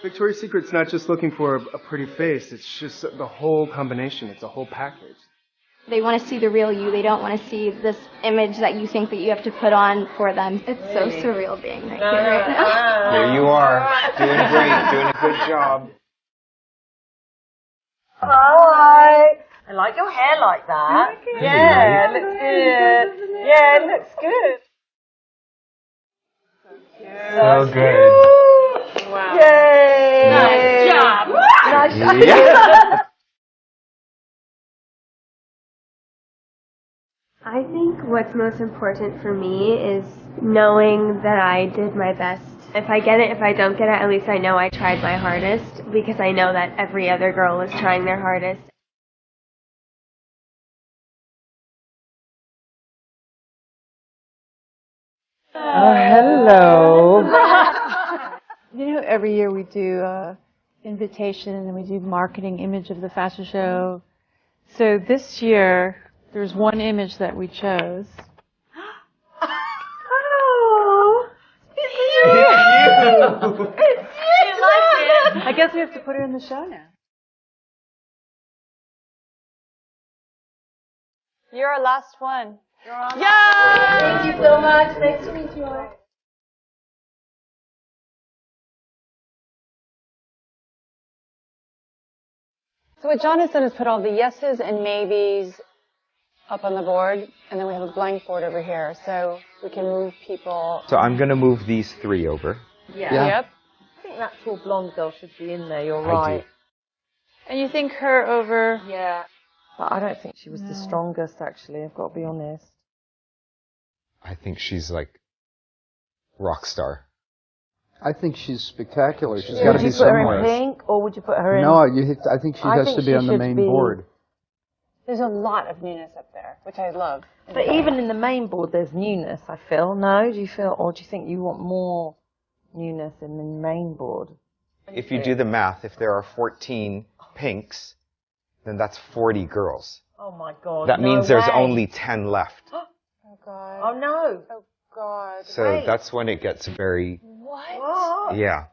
Victoria's Secret's not just looking for a pretty face, it's just the whole combination, it's a whole package. They want to see the real you. They don't want to see this image that you think that you have to put on for them. It's so surreal being right here right now. There you are. Doing great. Doing a good job. Hi. I like your hair like that. Yeah, it looks good. Yeah, it looks good. So good. Wow. Yay! Nice job. Nice job. Yeah. I think what's most important for me is knowing that I did my best. If I get it, if I don't get it, at least I know I tried my hardest, because I know that every other girl is trying their hardest. Oh, hello. You know, every year we do invitation and we do marketing image of the fashion show. So this year, there's one image that we chose. Oh, It's you. it's you. You like it? I guess we have to put her in the show now. You're our last one. You're on. Yeah! Thank you so much. Nice to meet you all. So what John has done is put all the yeses and maybes up on the board, and then we have a blank board over here, so we can move people. So I'm going to move these three over. Yeah. Yep. I think that tall blonde girl should be in there. You're I right. do. And you think her over? Yeah. But I don't think she was the strongest, actually, I've got to be honest. I think she's like rock star. I think she's spectacular. She's Yeah, got to be would you put her somewhere. in pink, or would you put her in... No, I think she has to be on the main board. There's a lot of newness up there, which I love. But even in the main board, there's newness, I feel. No? Do you feel, or do you think you want more newness in the main board? If you do the math, if there are 14 pinks, then that's 40 girls. Oh my God. That no means there's way. only 10 left. Oh God. Oh no. Oh God. So that's when it gets very... What? Yeah.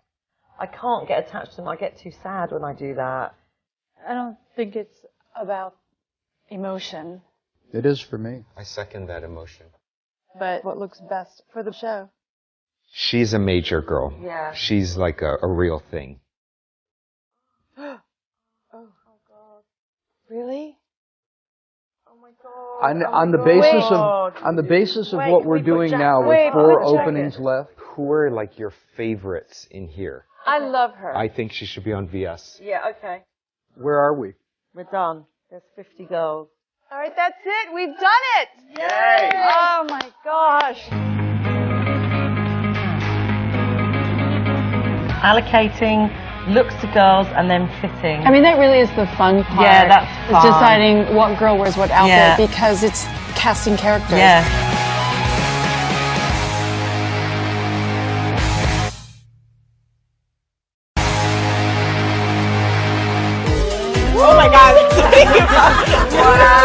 I can't get attached to them. I get too sad when I do that. I don't think it's about emotion, It is for me. I second that emotion. but what looks best for the show. She's a major girl. Yeah. She's like a real thing. Oh God. Really? On the basis of what we're doing now with 4 openings left. Who are like your favorites in here? I love her. I think she should be on VS. Yeah, okay. Where are we? We're done. There's 50 girls. All right, that's it. We've done it. Yay! Oh my gosh. Allocating looks to girls and then fitting. I mean, that really is the fun part. Yeah, that's fun. Is deciding what girl wears what outfit Yeah. because it's casting characters. Yeah. Oh my God! Wow!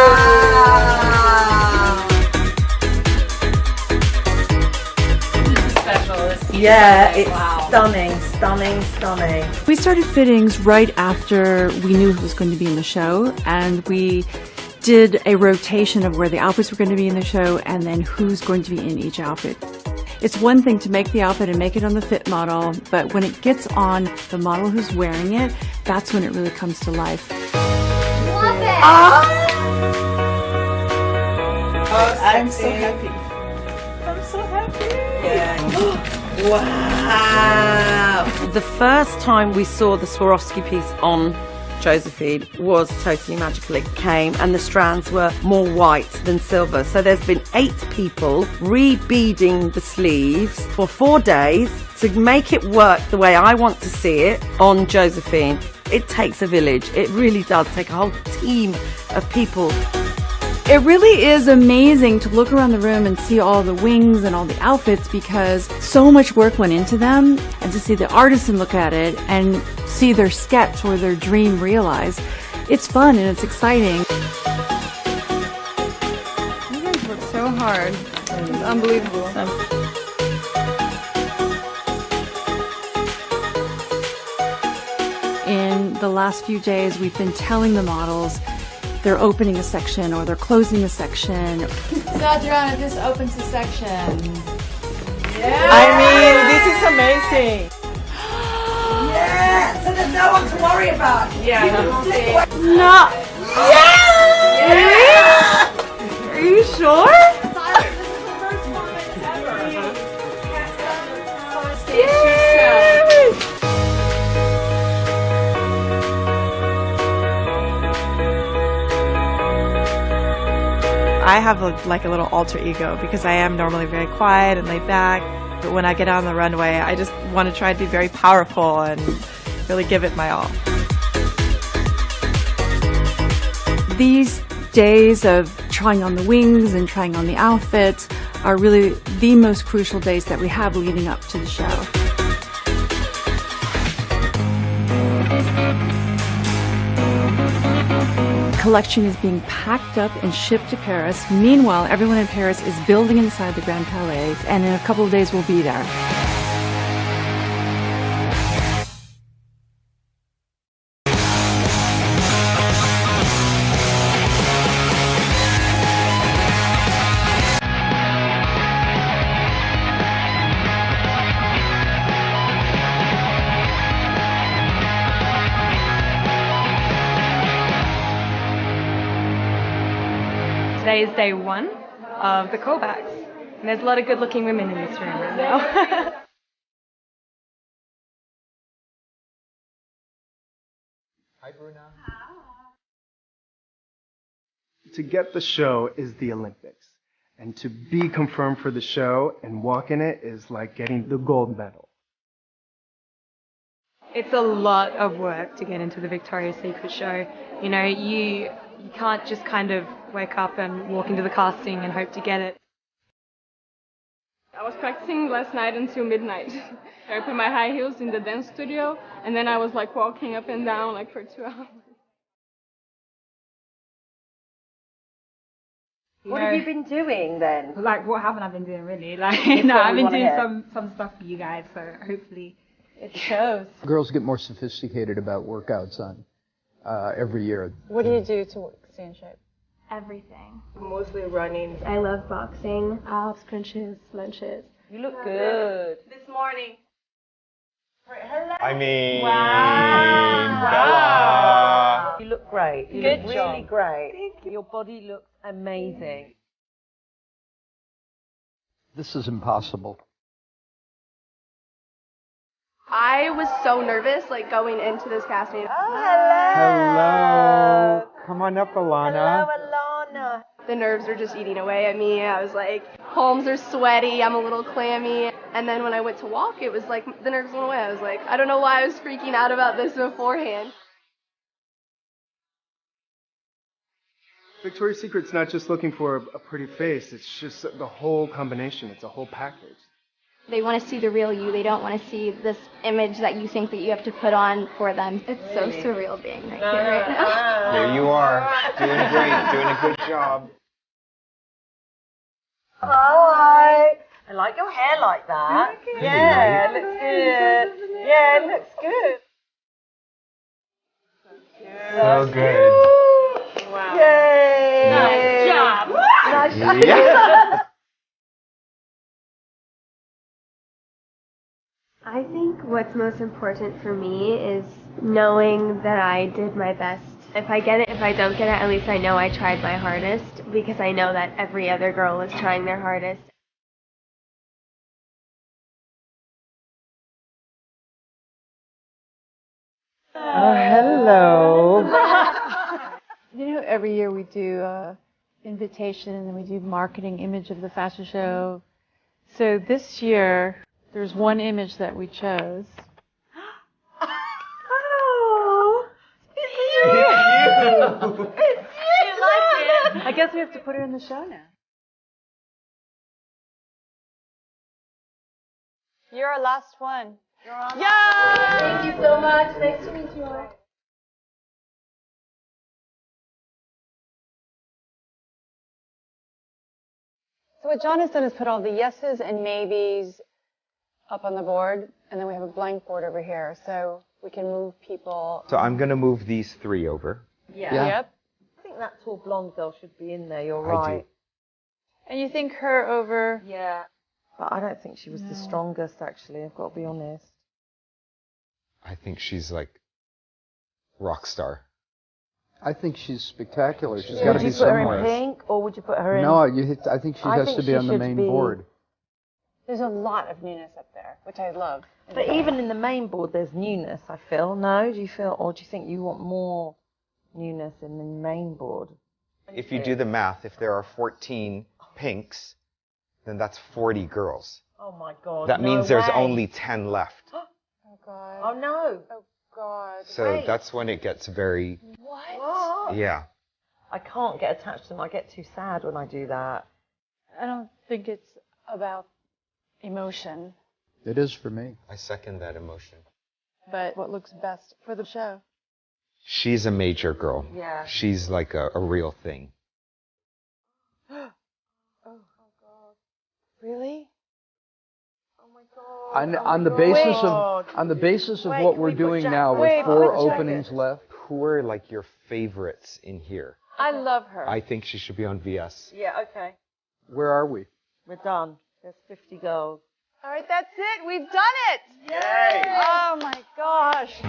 Yeah, it's stunning, stunning, stunning. We started fittings right after we knew who was going to be in the show, and we did a rotation of where the outfits were going to be in the show and then who's going to be in each outfit. It's one thing to make the outfit and make it on the fit model, but when it gets on the model who's wearing it, that's when it really comes to life. Love it! I'm so happy. I'm so happy. Yeah. Wow. The first time we saw the Swarovski piece on Josephine was totally magical. It came and the strands were more white than silver. So there's been 8 people re-beading the sleeves for 4 days to make it work the way I want to see it on Josephine. It takes a village. It really does take a whole team of people. It really is amazing to look around the room and see all the wings and all the outfits because so much work went into them, and to see the artisan look at it and see their sketch or their dream realized. It's fun and it's exciting. You guys work so hard. It's unbelievable. In the last few days, we've been telling the models they're opening a section or they're closing a section. So Adriana, this opens the section. Yeah. I mean, this is amazing. Yeah, so there's no one to worry about. Yeah. No. Yeah. Are you sure? I have like a little alter ego because I am normally very quiet and laid back. But when I get out on the runway, I just want to try to be very powerful and really give it my all. These days of trying on the wings and trying on the outfits are really the most crucial days that we have leading up to the show. Collection is being packed up and shipped to Paris. Meanwhile, everyone in Paris is building inside the Grand Palais, and in a couple of days we'll be there. Today is day 1 of the callbacks. And there's a lot of good looking women in this room right now. Hi, Bruna. To get the show is the Olympics. And to be confirmed for the show and walk in it is like getting the gold medal. It's a lot of work to get into the Victoria's Secret show. You know, you can't just kind of wake up and walk into the casting and hope to get it. I was practicing last night until midnight. I put my high heels in the dance studio, and then I was like walking up and down like for 2 hours. What have you been doing then? Like, what haven't I been doing really? Like, It's no, what I've we been wanna doing hear. some stuff for you guys, so hopefully it shows. Girls get more sophisticated about workouts every year. What do you do to stay in shape? Everything. Mostly running. I love boxing, abs, crunches, lunges. You look good. This morning. Hello. I mean, Wow. You look great. You Good look job. really great. Thank you. Your body looks amazing. This is impossible. I was so nervous, like going into this casting. hello. Come on up, Alana. Alana. The nerves were just eating away at me. I was like, palms are sweaty, I'm a little clammy. And then when I went to walk, it was like the nerves went away. I was like, I don't know why I was freaking out about this beforehand. Victoria's Secret's not just looking for a pretty face, it's just the whole combination, it's a whole package. They want to see the real you. They don't want to see this image that you think that you have to put on for them. It's so surreal being right here right now. Here you are, doing great, doing a good job. Hi. I like your hair like that. Yeah, it looks good. Yeah, it looks good. So good. Wow. Yay! Nice job. Nice job. Yeah. I think what's most important for me is knowing that I did my best. If I get it, if I don't get it, at least I know I tried my hardest, because I know that every other girl was trying their hardest. Hello. You know, every year we do invitation and then we do marketing image of the fashion show. So this year, there's one image that we chose. Oh, It's you. you like it? I guess we have to put her in the show now. You're our last one. You're on. Yeah! Thank you so much. Nice to meet you all. So what John has done is put all the yeses and maybes up on the board, and then we have a blank board over here, so we can move people. So I'm going to move these three over. Yeah. Yep. I think that tall blonde girl should be in there. You're I right. do. And you think her over? Yeah. But I don't think she was the strongest, actually. I've got to be honest. I think she's like rock star. I think she's spectacular. She's got to Would be you put her somewhere. in pink, or would you put her in? No, I think she has to be on the main board. There's a lot of newness up there, which I love. But even in the main board, there's newness, I feel. No? Do you feel, or do you think you want more newness in the main board? If you do the math, if there are 14 pinks, then that's 40 girls. Oh my God. That means there's only 10 left. Oh, God. Oh, no. Oh, God. So that's when it gets very, What? yeah. I can't get attached to them. I get too sad when I do that. I don't think it's about emotion, It is for me. I second that emotion. but what looks best for the show. She's a major girl. Yeah. She's like a real thing. Oh, God. Really? On the basis of Wait, what can we're we put doing Jack- now wait, with put 4 Jack openings in. left. Who are like your favorites in here? I love her. I think she should be on VS. Yeah, okay. Where are we? We're done. There's 50 girls. All right, that's it. We've done it. Yay! Oh, my gosh.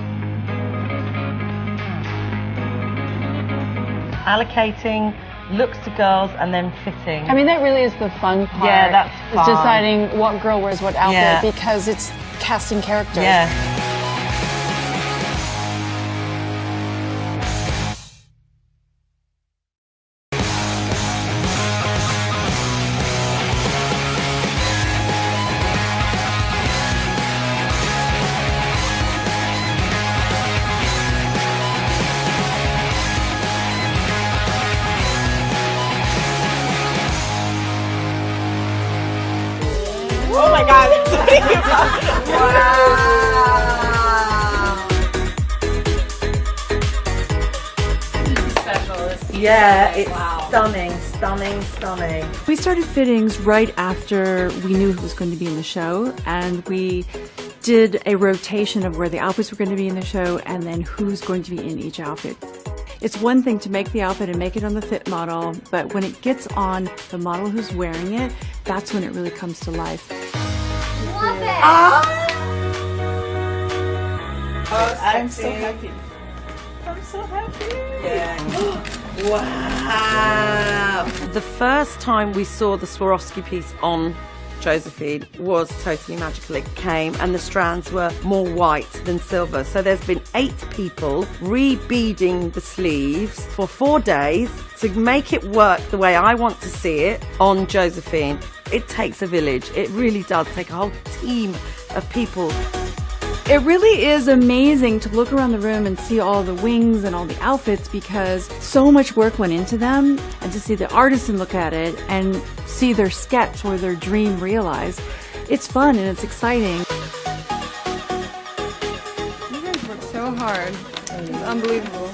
Allocating looks to girls and then fitting. I mean, that really is the fun part. Yeah, that's Is fun. deciding what girl wears what outfit Yeah. because it's casting characters. Yeah. Yeah, it's stunning, stunning, stunning. We started fittings right after we knew who was going to be in the show, and we did a rotation of where the outfits were going to be in the show and then who's going to be in each outfit. It's one thing to make the outfit and make it on the fit model, but when it gets on the model who's wearing it, that's when it really comes to life. Love it! I'm so happy. I'm so happy. Yeah. Wow! The first time we saw the Swarovski piece on Josephine was totally magical. It came and the strands were more white than silver. So there's been 8 people re-beading the sleeves for 4 days to make it work the way I want to see it on Josephine. It takes a village. It really does take a whole team of people. It really is amazing to look around the room and see all the wings and all the outfits because so much work went into them, and to see the artisan look at it and see their sketch or their dream realized. It's fun and it's exciting. You guys work so hard. It's unbelievable.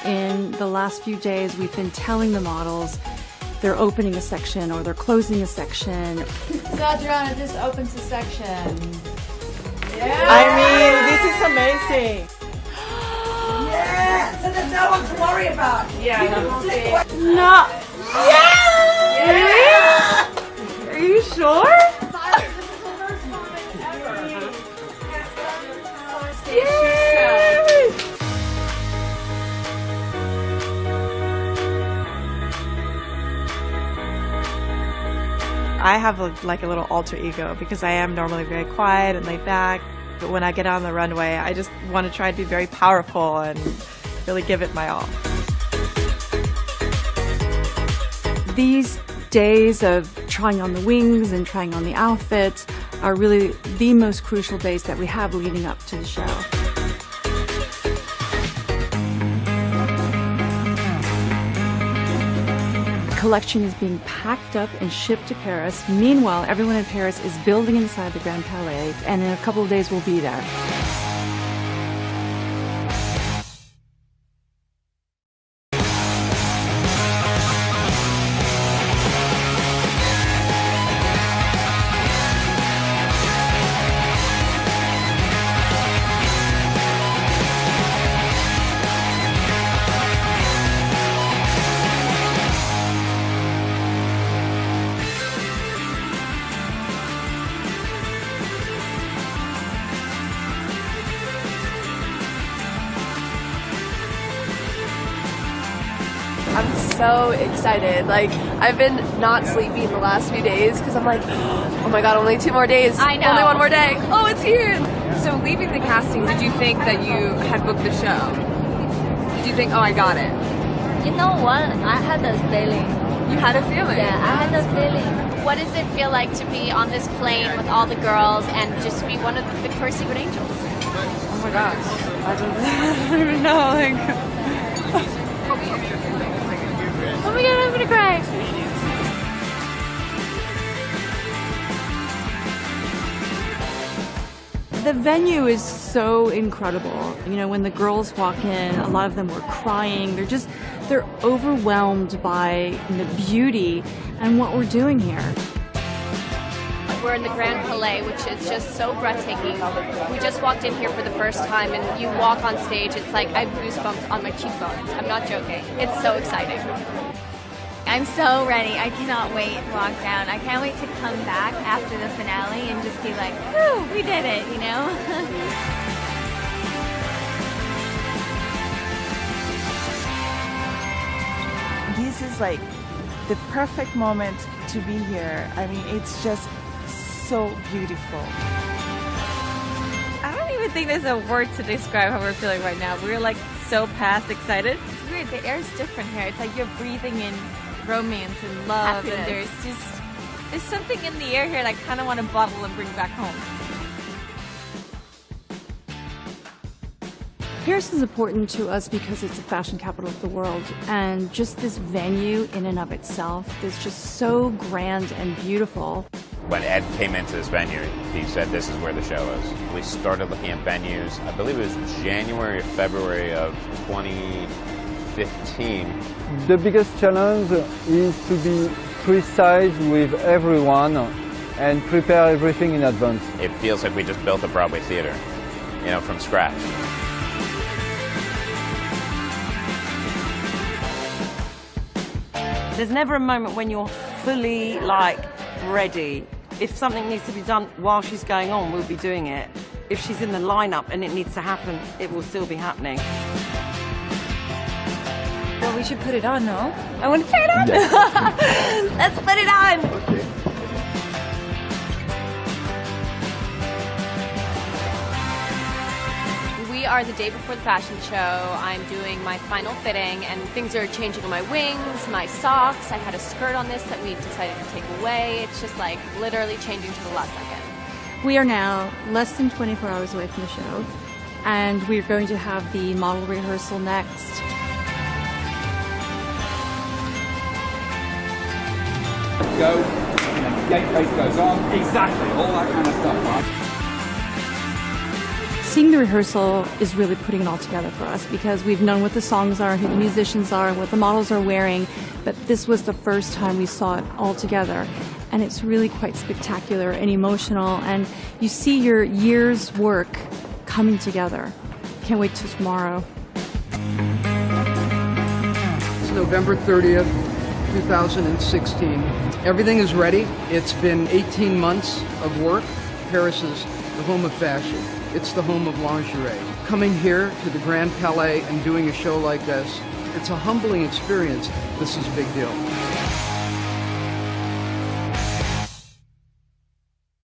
In the last few days, we've been telling the models they're opening a section or they're closing a section. So Adriana, this opens a section. Yeah. I mean, this is amazing. Yeah, so there's no one to worry about. Yeah. No. Yeah. Are you sure? I have like a little alter ego because I am normally very quiet and laid back. But when I get on the runway, I just want to try to be very powerful and really give it my all. These days of trying on the wings and trying on the outfits are really the most crucial days that we have leading up to the show. The collection is being packed up and shipped to Paris. Meanwhile, everyone in Paris is building inside the Grand Palais, and in a couple of days we'll be there. I'm so excited. Like, I've been not sleepy in the last few days because I'm like, oh my god, only 2 more days. I know. Only 1 more day. Oh, it's here. So leaving the casting, did you think that you had booked the show? Did you think, oh, I got it? You know what? I had a feeling. You had a feeling? Yeah, I had a feeling. What does it feel like to be on this plane with all the girls and just be one of the Victoria's Secret angels? Oh my gosh. I don't even know. Like. Oh my god, I'm gonna cry. The venue is so incredible. You know, when the girls walk in, a lot of them were crying. They're overwhelmed by the beauty and what we're doing here. We're in the Grand Palais, which is just so breathtaking. We just walked in here for the first time, and you walk on stage, it's like I have goosebumps on my cheekbones. I'm not joking. It's so exciting. I'm so ready. I cannot wait to walk down. I can't wait to come back after the finale and just be like, whew, we did it, you know? This is like the perfect moment to be here. I mean, it's just so beautiful. I don't even think there's a word to describe how we're feeling right now. We're like so past excited. It's weird. The air is different here. It's like you're breathing in romance and love, Happiness. and there's something in the air here that I kind of want to bottle and bring back home. Paris is important to us because it's the fashion capital of the world, and just this venue in and of itself is just so grand and beautiful. When Ed came into this venue, he said this is where the show is. We started looking at venues, I believe it was January or February of 2015. The biggest challenge is to be precise with everyone and prepare everything in advance. It feels like we just built a Broadway theater, you know, from scratch. There's never a moment when you're fully, like, ready. If something needs to be done while she's going on, we'll be doing it. If she's in the lineup and it needs to happen, it will still be happening. Well, we should put it on, no? I want to try it on. Let's put it on. Okay. We are the day before the fashion show. I'm doing my final fitting and things are changing on my wings, my socks. I had a skirt on this that we decided to take away. It's just like literally changing to the last second. We are now less than 24 hours away from the show, and we're going to have the model rehearsal next. Go, and then the gate face goes on. Exactly, all that kind of stuff, right? Seeing the rehearsal is really putting it all together for us because we've known what the songs are, who the musicians are, what the models are wearing, but this was the first time we saw it all together. And it's really quite spectacular and emotional, and you see your year's work coming together. Can't wait till tomorrow. It's November 30th, 2016. Everything is ready. It's been 18 months of work. Paris is the home of fashion. It's the home of lingerie. Coming here to the Grand Palais and doing a show like this, it's a humbling experience. This is a big deal.